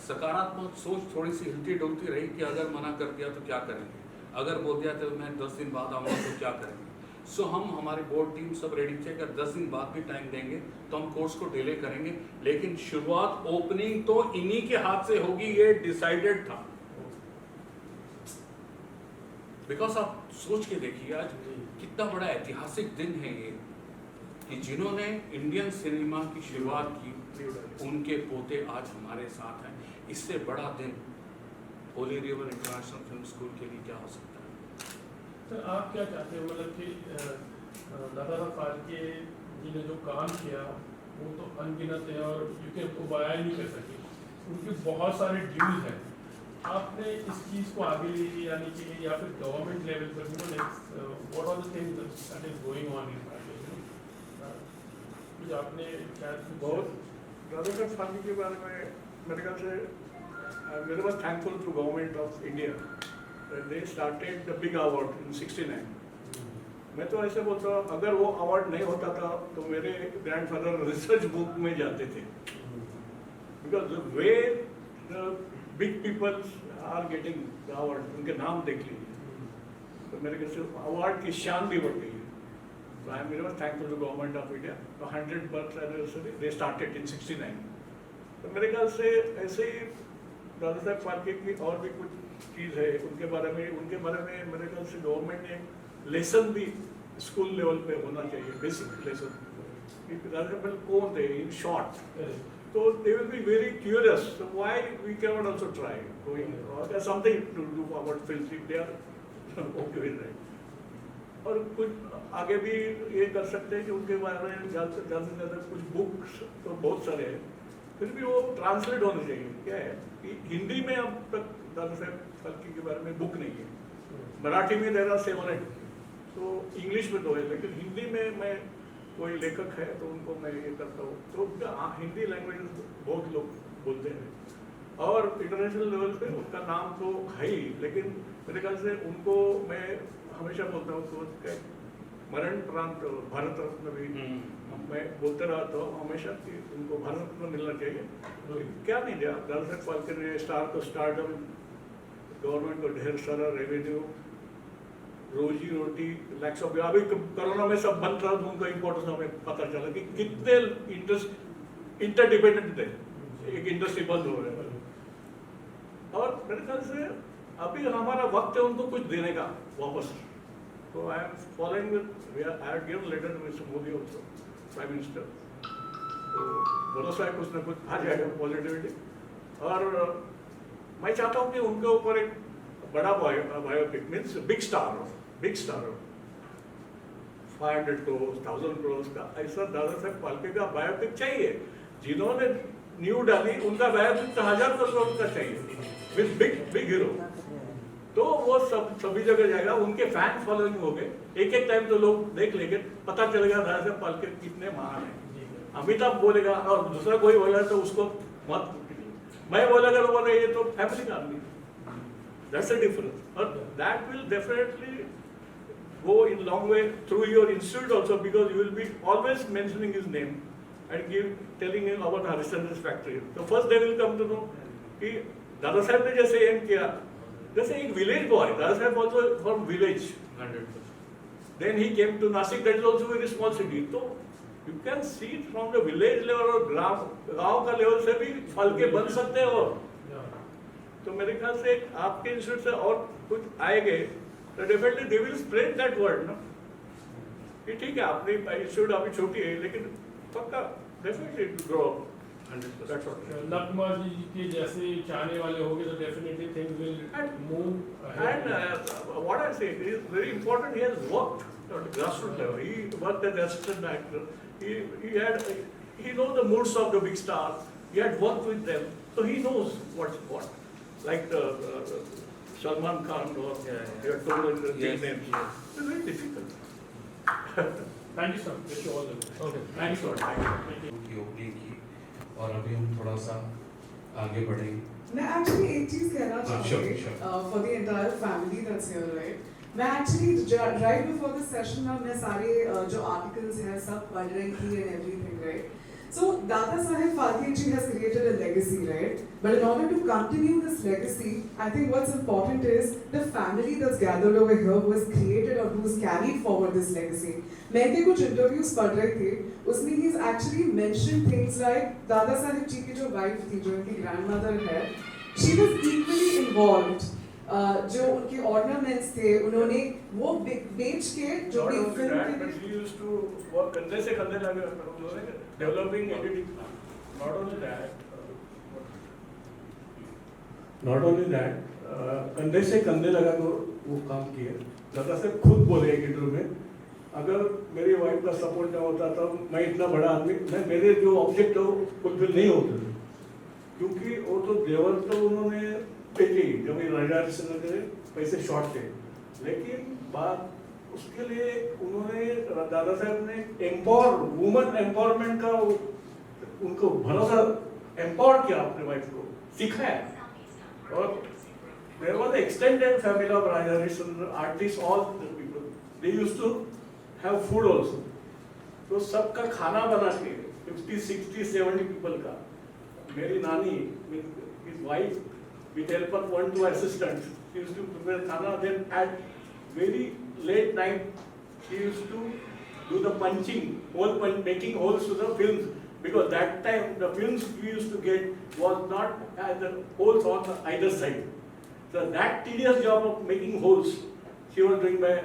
सकारात्मक सोच थोड़ी सी हिलती डुलती रही कि अगर मना कर दिया तो क्या करेंगे, अगर बोल दिया तो मैं 10 दिन बाद आऊँगा तो क्या करेंगे। सो हम हमारी बोर्ड टीम सब रेडी थे, अगर 10 दिन बाद भी टाइम देंगे तो हम कोर्स को डिले करेंगे, लेकिन शुरुआत ओपनिंग तो इन्हीं के हाथ से होगी, ये डिसाइडेड था। बिकॉज आप सोच के देखिए आज कितना बड़ा ऐतिहासिक दिन है ये कि जिन्होंने इंडियन सिनेमा की शुरुआत की उनके पोते आज हमारे साथ हैं। इससे बड़ा दिन Holi river international film school के लिए क्या हो सकता है। सर आप क्या चाहते हो, मतलब कि दादा फाल्के जी ने जो काम किया वो तो अनगिनत है और क्योंकि आपको बयान नहीं कर सके, उनके बहुत सारे ड्यूज हैं। आपने इस चीज़ को आगे ले जाने के लिए या फिर गवर्नमेंट लेवल पर what are the things that is going on in कुछ आपने शायद बहुत दादा साहब फाल्के के बारे में मेरे ख्याल से I am very much thankful to government of India, they started the big award in 69। मैं तो ऐसे बोलता हूँ अगर वो अवार्ड नहीं होता था तो मेरे ग्रैंडफादर रिसर्च बुक में जाते थे, because the way the big peoples are getting the award, उनके नाम देख लीजिए तो मेरे ख्याल से अवार्ड की शान भी बढ़ गई है। So I am very much thankful to government of India. The 100th birth anniversary they started in 69. तो मेरे ख्याल से ऐसे ही दादा साहब फाल्के की और भी कुछ चीज़ है उनके बारे में मेरे ख्याल से गवर्नमेंट ने लेसन भी स्कूल लेवल पे होना चाहिए, बेसिक लेसन। दादा साहब कौन थे इन शॉर्ट, तो they will be very curious. So why we cannot also try going or there's something to do about films if they are okay with that. और कुछ आगे भी ये कर सकते हैं कि उनके बारे में ज़्यादा से ज़्यादा कुछ बुक्स तो बहुत सारे हैं, फिर भी वो ट्रांसलेट होने चाहिए। क्या है कि हिंदी में अब तक दादा साहब फाल्के के बारे में बुक नहीं है, मराठी में देर आर 7-8, तो इंग्लिश में 2 है, लेकिन हिंदी में मैं कोई लेखक है तो उनको मैं ये करता हूँ, तो उनका हिंदी लैंग्वेज बहुत लोग बोलते हैं और इंटरनेशनल लेवल पे उनका नाम तो है ही, लेकिन मेरे ख्याल से उनको मैं हमेशा बोलता हूँ तो उसके मरण प्रांत भारत रत्न भी मैं बोलते रहता हूँ हमेशा कि उनको भारत रत्न मिलना चाहिए। क्या नहीं दिया दादा साहब फाल्के ने, स्टार तो स्टारडम, गवर्नमेंट को ढेर सारा रेवेन्यू, रोजी रोटी, लैक्स ऑफ, अभी कोरोना में सब बंद रहा तो उनका इम्पोर्टेंस हमें पता चला कि कितने इंटरडिपेंडेंट थे, एक इंडस्ट्री बंद हो रहा है और मेरे ख्याल से अभी हमारा वक्त है उनको कुछ देने का वापस। तो I am following I have given letter to mister Modi also, prime minister, तो भरोसा है कुछ ना कुछ आ जाएगा पॉजिटिविटी। और मैं चाहता हूँ कि उनके ऊपर एक बड़ा biopic means big star 500 crore 1000 crore का ऐसा दादा साहब फाल्के का बायोपिक चाहिए। जिन्होंने न्यू डाली उनका बायोपिक 1000 करोड़ का चाहिए विद बिग हीरो, तो वो सभी जगह जाएगा, उनके फैन फॉलोइंग हो गए, एक टाइम तो लोग देख लेंगे, पता चलेगा दादा साहब फाल्के कितने महान है। अमिताभ बोलेगा और दूसरा कोई बोलेगा तो उसको मत, मैं बोलेगा तो बोले ये तो फैमिली का आदमी, दैट्स द डिफरेंस और that will definitely go in long way through your institute also, because you will be always mentioning his name and telling him about Harishchandra's factory. So first they will come to know कि दादा साहब ने जैसे एम किया, जैसे एक village boy, Dada Saheb also from village 100%. Then he came to Nashik, that is also a very small city. तो you can see from the village level और गांव का लेवल से भी फाल्के बन सकते हो। तो मेरे ख्याल से आपके इंस्टीट्यूट से और कुछ आएंगे तो definitely they will spread that word ना, कि ठीक है अपनी इंस्टीट्यूट अभी छोटी है लेकिन पक्का डेफिनेटली ग्रो अप 100%. नकमा जी के जैसे चाहने वाले होंगे तो definitely things will move And what I say is very important. He has worked at grassroots level. He worked as assistant actor. He knows the moods of the big stars. He had worked with them, so he knows what's what. like Salman Khan or you have told us the big names. It's very difficult. Thank you, sir. Wish you all the best. Okay. Thank you, sir. Thank you. की ओपनिंग की और अभी हम थोड़ा सा आगे बढ़ेंगे. मैं एक्चुअली एक चीज कहना हाँ, चाहूँगी sure. For the entire family that's here right. मैं actually right before the session में मैं सारे जो आर्टिकल्स हैं सब पढ़ रही थी and everything right. So Dada Saheb Phalke ji has created a legacy, right? But in order to continue this legacy, I think what's important is the family that's gathered over here who has created or who's carried forward this legacy. मैं भी कुछ interviews पढ़ रही थी, उसमें he's actually mentioned things like Dada Saheb जी की जो wife थी, जो उनकी grandmother है, she was equally involved. जो उनके ornaments थे, उन्होंने वो बेच के जो भी film के But she used to work कंधे से कंधे लगे developing editing. Not only that, कंधे से कंधे लगा कर वो काम किए. दादा साहब खुद बोले एक इंटरव्यू में, अगर मेरी वाइफ का सपोर्ट न होता तो मैं इतना बड़ा आदमी, मैं मेरे जो ऑब्जेक्ट है वो फुलफिल नहीं होते थे, क्योंकि वो तो देवर तो उन्होंने बेचे ही, जब ये राजा से पैसे शॉर्ट थे, लेकिन बात उसके लिए उन्होंने दादा साहब ने वुमन एम्पावरमेंट का उनको भरोसा एम्पावर किया अपने वाइफ को, सिखाया. और there was the extended family of Raja Harishchandra, artists, all the people. They used to have food also. तो सबका खाना बना के 50, 60, 70 people का. मेरी नानी with his wife, with help of 1, 2 assistants, she used to prepare खाना. Then at very late night, she used to do the punching, making holes to the films. Because that time the films we used to get was not the holes on either side. So that tedious job of making holes, she was doing by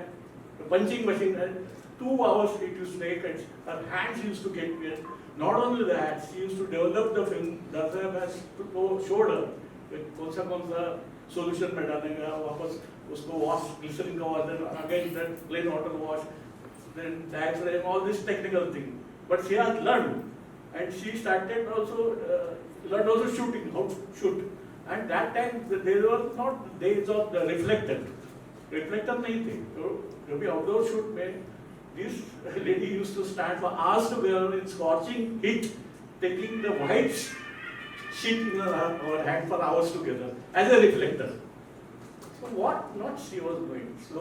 the punching machine, and 2 hours it used to take, and her hands used to get weird. Not only that, she used to develop the film. Dada has showed her कौन सा solution में डालेगा, वापस उसको wash, glycerin का wash, then again that plain water wash, then diaphragm, all this technical thing. But she has learned, and she started also learned also shooting, how to shoot. And that time there were not days of the reflector नहीं थे. तो कभी outdoor shoot में this lady used to stand for hours together in scorching heat, taking the white sheet in her hand for hours together as a reflector. So what not she was doing. So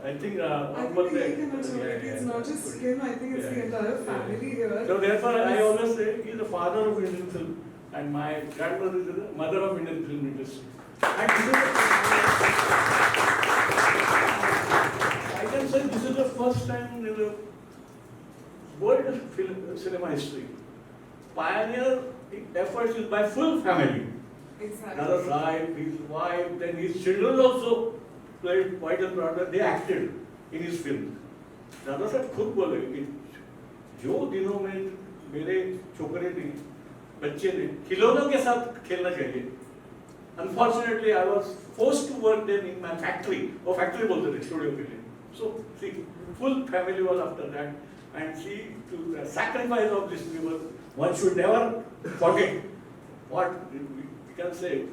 I think I think यही कहना चाहूँगी, it's not just him, I think it's the entire family here. So therefore I always say he is the father of Indian film, and my grandmother is the mother of Indian film industry. And I can say this is the first time in the world cinema history. Pioneer efforts is by full family. Exactly. Dada Saheb, his wife, then his children also played quite a part. They acted in his film. Dada Saheb खुद बोले कि जो दिनों में मेरे छोकरे ने, बच्चे ने खिलौनों के साथ खेलना चाहिए. Unfortunately, I was forced to work then in my factory. वो factory बोलते थे स्टूडियो के लिए. So see, full family was after that, and see, to the sacrifice of this people, one should never forget. What we can say,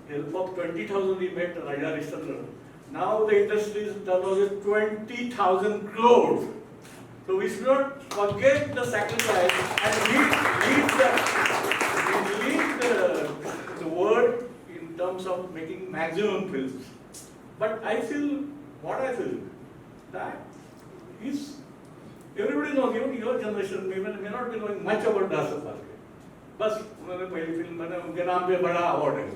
help of 20,000 we met Raja Harishchandra. Now the industry is turnover 20,000 crores. So we should not forget the sacrifice and lead the world in terms of making maximum films. But I feel, what I feel, that is, everybody knows, even your generation may not be knowing much about Dada Saheb Phalke. बस उन्होंने पहली फिल्म बना, उनके नाम पे बड़ा अवार्ड है.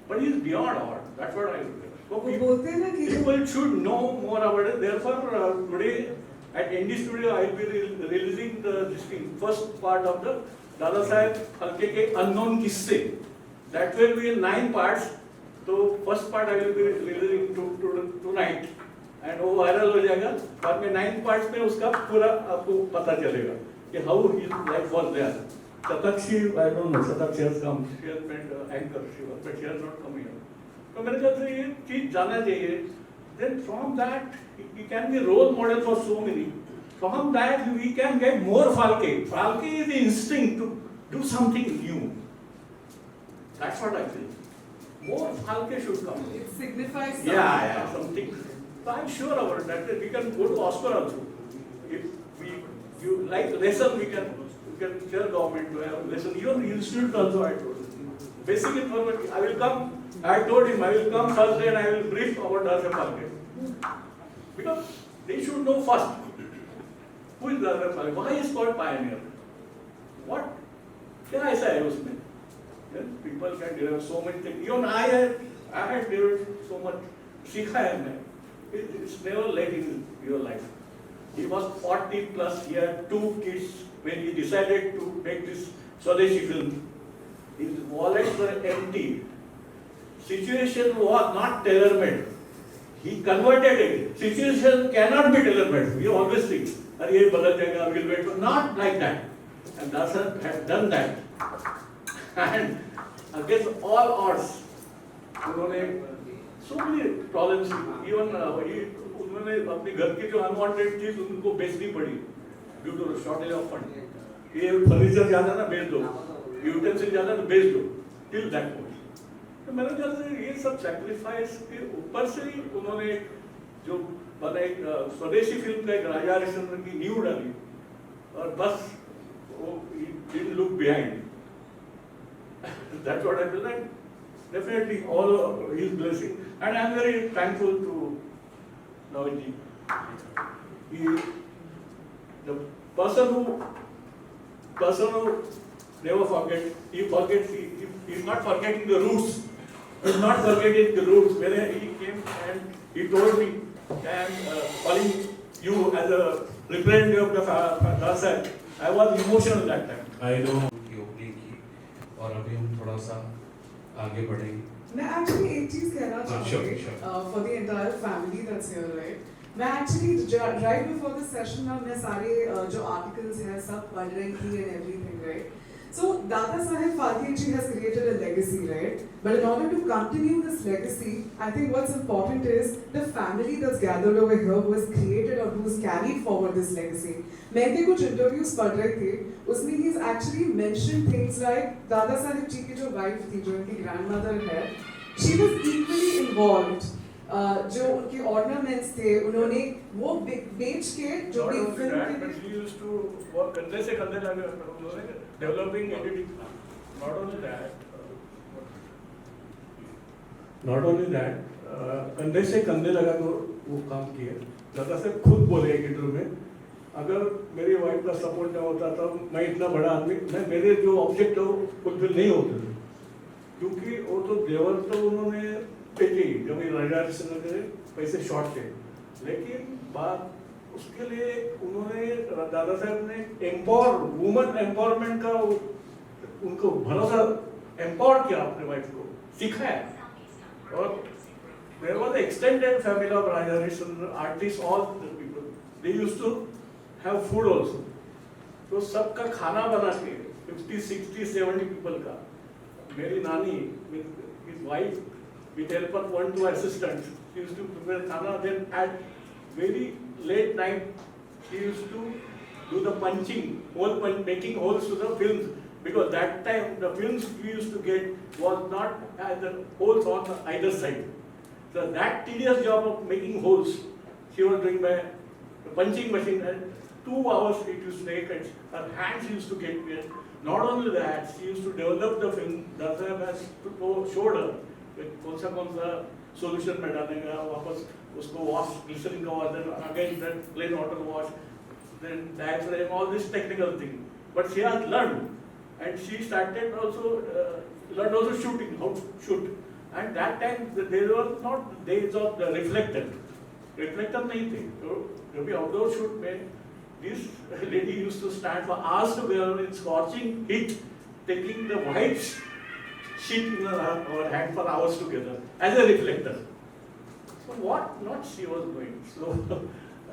But he is beyond award. That's what I look at. So वो बोलते हैं ना कि people should know more about it. Therefore, today at ND Studio, I will be releasing this thing, first part of the Dada Saheb Phalke के unknown किस्से. That will be in 9 parts. So first part I will be releasing tonight, and वो viral हो जाएगा. बाद में 9 parts में उसका पूरा आपको पता चलेगा कि how his life was there. Satakshi, I don't know, Satakshi has come. She has met anchor, but she has not come here. तो मेरे ख्याल से ये चीज जाना चाहिए. Then from that, he can be role model for so many. From that, we can get more Phalke. Phalke is the instinct to do something new. That's what I feel. more Phalke should come. It signifies Something. So I'm sure about that. We can go to Oscar also. If you like lesson, we can tell government to have lesson. Even the institute also, I told him. Basic information. I will come. I told him I will come Thursday and I will brief about Dasa Phalke. Because they should know first who is Dasa Phalke. Why is called pioneer? What? क्या ऐसा है उसमें? People can derive so many things. Even I had derived so much. सीखा है मैं. It's never late in your life. He was 40 plus. He had 2 kids when he decided to make this Swadeshi film. His wallets were empty. Situation was not tailor-made. He converted it. Situation cannot be tailor-made. We always think, "Arey, badal jayega, we'll wait." But not like that. And Dasa had done that. And against all odds, उन्होंने so many problems. Even उन्होंने अपने घर की जो unwanted चीज उनको बेचनी पड़ी due to shortage of fund. ये फर्नीचर ज्यादा ना बेच दो, यूटेंसिल ज्यादा ना बेच दो, till that point. तो मेरे ख्याल से ये सब sacrifice के ऊपर से ही उन्होंने जो बना एक स्वदेशी फिल्म का एक राजा हरिश्चंद्र की नींव डाली और बस वो didn't look behind. That's what I feel. And definitely all his blessing. And I'm very thankful to Naviji. The person who never forgets, he forgets, he's not forgetting the roots. He's not forgetting the roots. When he came and he told me, I'm calling you as a representative of the Dasa, I was emotional that time. I know की ओपनिंग की और अभी हम थोड़ा सा आगे बढ़ेंगे. मैं actually एक चीज कहना Sure. चाहूँगी for the entire family that's here, right? मैं actually right before the session ना मैं सारे जो articles हैं सब पढ़ रही थी and everything, right? So Dada Saheb Phalke ji has created a legacy, right? But in order to continue this legacy, I think what's important is the family that's gathered over here who has created or who has carried forward this legacy. मैं इनके कुछ interviews पढ़ रही थी, उसमें he's actually mentioned things like Dada Saheb जी की जो wife थी, जो उनकी grandmother है, she was equally involved. जो उनके ornaments थे, उन्होंने वो बेच के जो भी फिल्म के But she used to work कंधे से कंधे लगे उन्होंने developing editing. Not only that, कंधे से कंधे लगा कर वो काम किए. दादा साहब खुद बोले एक इंटरव्यू में, अगर मेरी वाइफ का सपोर्ट न होता तो मैं इतना बड़ा आदमी, मैं मेरे जो ऑब्जेक्ट है वो फुलफिल नहीं होते थे, क्योंकि वो तो देवर तो उन्होंने बेचे ही जब ये राजा हरिश्चंद्र के पैसे शॉर्ट थे, लेकिन बात उसके लिए उन्होंने दादा साहब ने वुमन एम्पावरमेंट का उनको भरोसा एम्पावर किया अपने वाइफ को, सिखाया. और there was an extended family of Raja Harishchandra, artists, all the people. They used to have food also. तो सबका खाना बना के 50, 60, 70 people का. मेरी नानी with his wife, with help of 1, 2 assistants, she used to prepare खाना. Then at very late night, she used to do the punching, making holes to the films. Because that time the films we used to get was not the holes on either side. So that tedious job of making holes, she was doing by the punching machine, and 2 hours it used to take, and her hands used to get wet. Not only that, she used to develop the film. Dasa has showed her कौन सा solution में डालेगा, वापस उसको wash, glycerin का wash, then again that plain water wash, then diaphragm, all this technical thing. But she has learned. And she started also, learned also shooting, how to shoot. And that time there was not days of the reflector. Reflector नहीं थे. तो जब भी outdoor shoot में, this lady used to stand for hours together in scorching heat, taking the white sheet in her hand for hours together as a reflector. So what not she was doing. So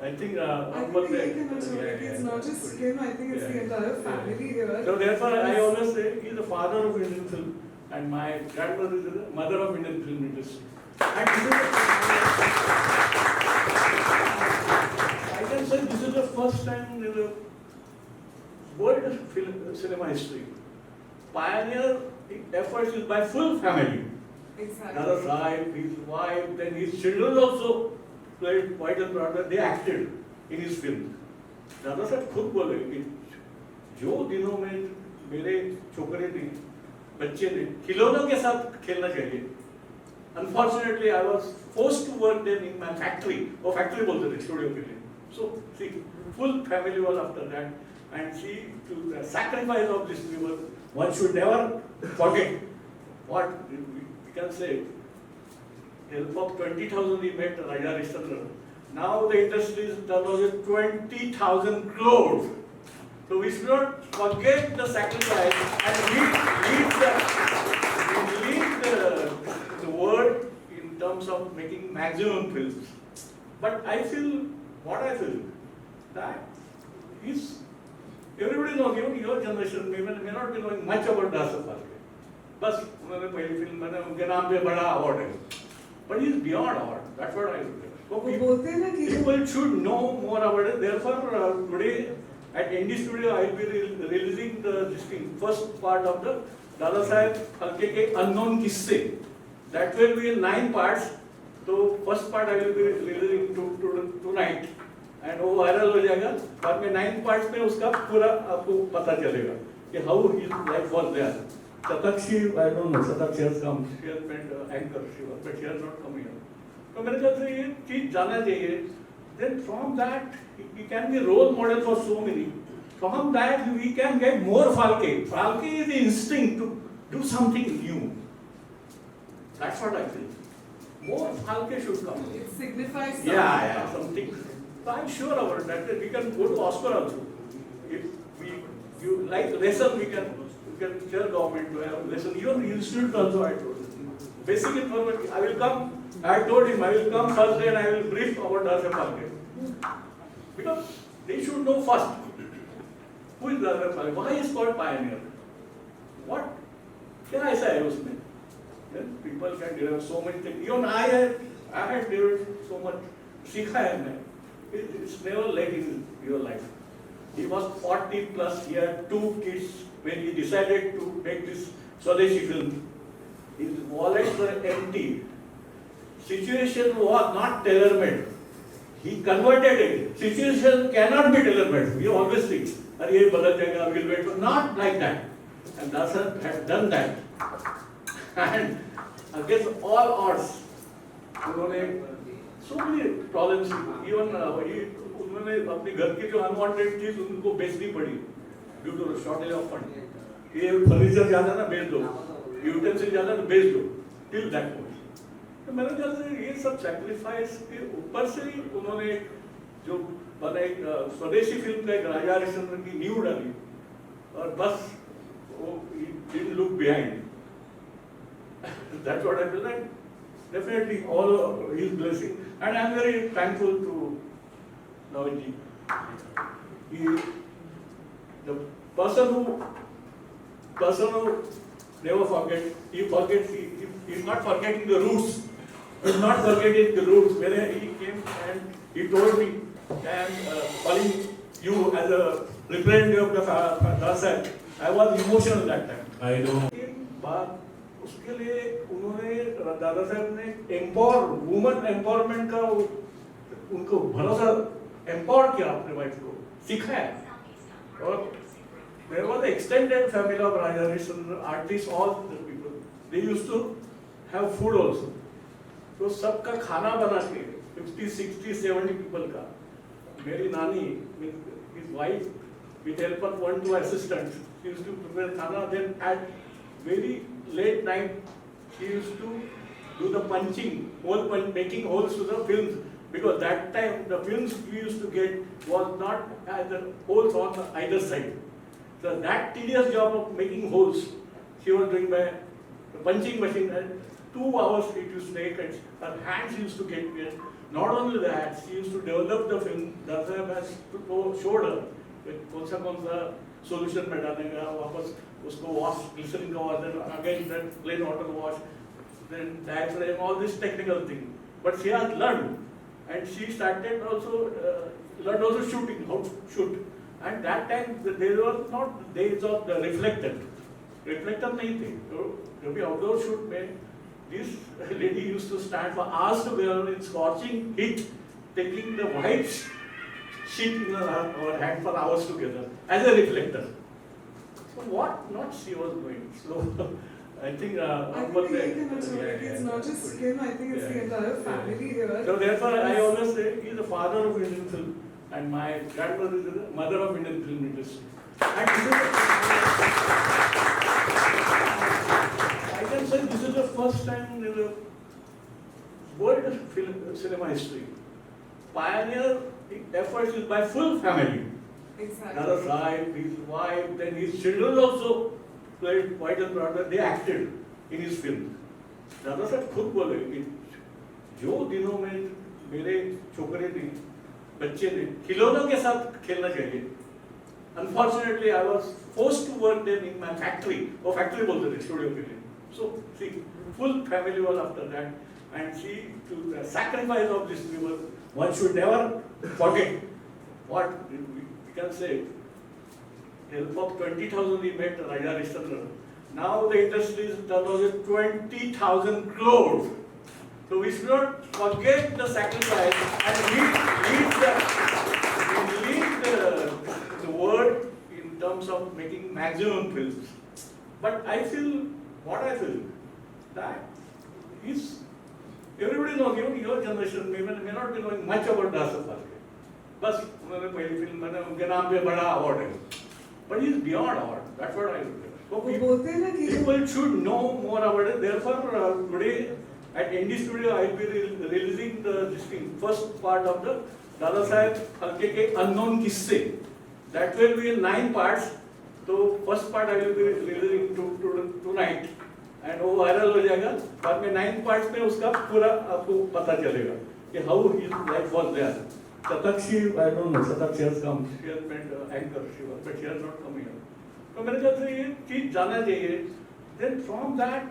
I think it's not just him, I think it's the entire family here. So therefore I always say he is the father of Indian film and my grandmother is the mother of Indian film industry. And I can say this is the first time in the world cinema history. Pioneer efforts is by full family. Exactly. Dada Sahib, his wife, then his children also played quite a part. They acted in his film. Dada Saheb खुद बोले कि जो दिनों में मेरे छोकरे थे, बच्चे थे, खिलौनों के साथ खेलना चाहिए. Unfortunately, I was forced to work then in my factory. वो factory बोलते थे स्टूडियो के लिए. So see, full family was after that, and see, to the sacrifice of this river, one should never forget. What we can say, help of 20,000 he made Raja Harishchandra. Now the industry is turnover 20,000 crores. So we should not forget the sacrifice and lead the world in terms of making maximum films. But I feel, what I feel, that is, everybody knows, even your generation may not be knowing much about Dasa Phalke. बस उन्होंने पहली फिल्म मैंने उनके नाम पे बड़ा अवार्ड है. But he is beyond award. That's what I look at. So वो बोलते हैं ना कि people should know more about it. Therefore, today at ND Studio, I will be releasing this thing, first part of the Dada Saheb Phalke ke Unknown Kisse. That will be in 9 parts. So first part I will be releasing tonight, and वो viral हो जाएगा. बाद में 9 parts में उसका पूरा आपको पता चलेगा कि how his life was there. Satakshi, I don't know, Satakshi has come. She has made anchor, but she has not come here. तो मेरे ख्याल से ये चीज जाना चाहिए. Then from that, he can be role model for so many. From that, we can get more Phalke. Phalke is the instinct to do something new. That's what I feel. More Phalke should come. it signifies something. Yeah, something. So I'm sure about that. That we can go to Oscar also. If you like lesson, we can tell government to have lesson. Even institute also, I told him. Basic information. I will come. I told him I will come first day and I will brief about Dasa Phalke. Because they should know first who is Dasa Phalke. Why is called pioneer? What? क्या ऐसा है उसमें? Then people can derive so many things. Even I had derived so much. सीखा है मैं. It's never late in your life. He was 40 plus. He had 2 kids when he decided to make this Swadeshi film. His wallets were empty. Situation was not tailor-made. He converted it. Situation cannot be tailor-made. We always think, "Arey, ye badal jayega, we'll wait." But not like that. And Dasa had done that. And against all odds, उन्होंने so many problems. Even उन्होंने अपने घर की जो unwanted चीज उनको बेचनी पड़ी due to shortage of fund. ये फर्नीचर ज्यादा ना बेच दो, यूटेंसिल ज्यादा ना बेच दो. Till that point. तो मेरे ख्याल से ये सब सैक्रिफाइस के ऊपर से ही उन्होंने जो बना एक स्वदेशी फिल्म का एक राजा हरिश्चंद्र की नींव डाली और बस वो didn't look behind. That's what I feel. And definitely all his blessing, and I'm very thankful to Navin ji. The person who never forget, he forgets. He's not forgetting the roots. He's not forgetting the roots. When he came and he told me, I am calling you as a representative of the Dasa. I was emotional that time. I know. बात उसके लिए उन्होंने दादा साहब ने वुमन एम्पावरमेंट का उनको भरोसा एम्पावर किया अपने वाइफ को सिखाया. और there was an extended family of Raja Harishchandra, artists, all the people. They used to have food also. तो सबका खाना बना के 50, 60, 70 people का. मेरी नानी, his wife, with help of 1, 2 assistants, she used to prepare खाना. Then at very late night, she used to do the punching, making holes to the films. Because that time the films we used to get was not the holes on either side. So that tedious job of making holes, she was doing by the punching machine, and 2 hours it used to take, and her hands used to get weird. Not only that, she used to develop the film. Dasa has showed her कौन सा solution में डालने का, वापस उसको wash, glycerin का wash, then again then plain water wash, then diaphragm, all this technical thing. But she has learned, and she started also learned also shooting, how to shoot. And that time there was not days of the reflector नहीं थे. तो जब भी आउटडोर शूट में this lady used to stand for hours together in scorching heat, taking the white sheet in her hand for hours together as a reflector. So what not she was doing? So I think I think the age and maturity, it's not just him, I think it's the entire family here. So therefore I always say he is the father of Indian film and my grandmother is the mother of Indian film industry. And I can say this is the first time in the world film cinema history. Pioneer efforts is by full family. Exactly. Dada Saheb, his wife, then his children also played quite a part. They acted in his film. Dada Saheb खुद बोले कि जो दिनों में मेरे छोकरे ने बच्चे ने खिलौनों के साथ खेलना चाहिए. Unfortunately, I was forced to work then in my factory. वो factory बोलते थे स्टूडियो के लिए. So see, full family was after that, and see to the sacrifice of this river, one should never forget. What we can say, help of 20,000 we met Raja Rishandra. Now the industry is turnover 20,000 crores. So we should not forget the sacrifice and lead the world in terms of making maximum films. But I feel, what I feel, that is, everybody knows, even your generation may not be knowing much about Dasa Phalke. बस उन्होंने पहली फिल्म मैंने उनके नाम पे बड़ा अवार्ड है, but he is beyond award. That's what I look at. So वो बोलते हैं ना कि people should know more about it. Therefore, today at ND Studio, I will be releasing this thing, first part of the Dada Saheb Phalke के unknown किस्से. That will be in 9 parts. So first part I will be releasing tonight, and वो viral हो जाएगा. बाद में 9 parts में उसका पूरा आपको पता चलेगा कि how his life was there. Satakshi, I don't know, Satakshi has come. She has made anchor, but she has not come here. तो मेरे ख्याल से ये चीज जाना चाहिए. Then from that,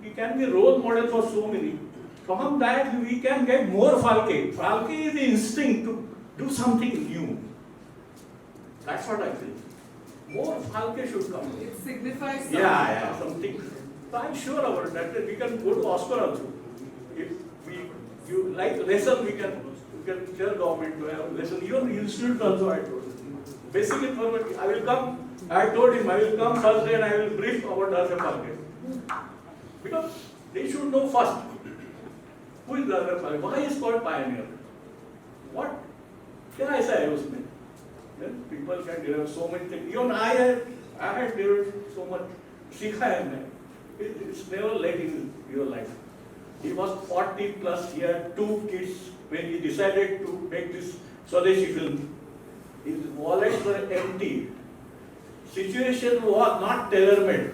he can be role model for so many. From that, we can get more Phalke. Phalke is the instinct to do something new. That's what I feel. More Phalke should come. it signifies something. Yeah, something. So I'm sure about that. We can go to Oscar also. If you like lesson, we can tell government to have lesson. Even institute also, I told him. Basic information. I will come. I told him I will come Thursday and I will brief about Dasa Phalke. Because they should know first who is Dasa Phalke. Why is called pioneer? What? क्या ऐसा है उसमें? Then people can derive so many things. Even I had derived so much. सीखा है मैं. It's never late in your life. He was 40 plus. He had 2 kids when he decided to make this Swadeshi film. His wallets were empty. Situation was not tailor-made.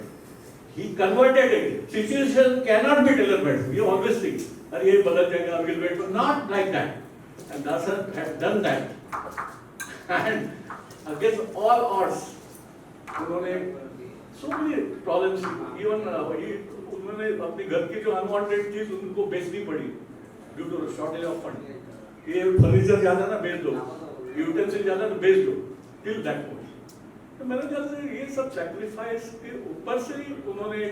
He converted it. Situation cannot be tailor-made. We always think, "Arey, ye badal jayega, we'll wait." But not like that. And Dasa had done that. And against all odds, उन्होंने so many problems. Even उन्होंने अपने घर की जो unwanted चीज उनको बेचनी पड़ी due to shortage of fund. ये फर्नीचर ज़्यादा ना बेच दो, यूटेंसिल ज़्यादा ना बेच दो, till that point. तो मेरे ख्याल से ये सब सैक्रिफाइस के ऊपर से ही उन्होंने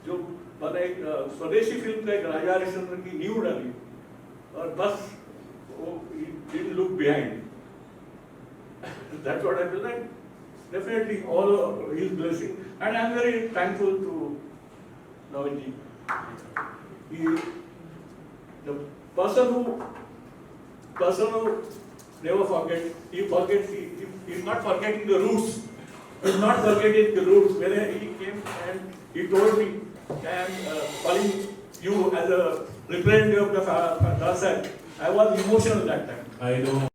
जो बना एक स्वदेशी फिल्म का एक राजा हरिश्चंद्र की नींव डाली और बस वो didn't look behind. That's what I feel like. Definitely all his blessing, and I'm very thankful to Navin ji. The person who never forget, he forgets. He's not forgetting the roots. He's not forgetting the roots. When he came and he told me, I am calling you as a representative of the Dasa. I was emotional that time. I know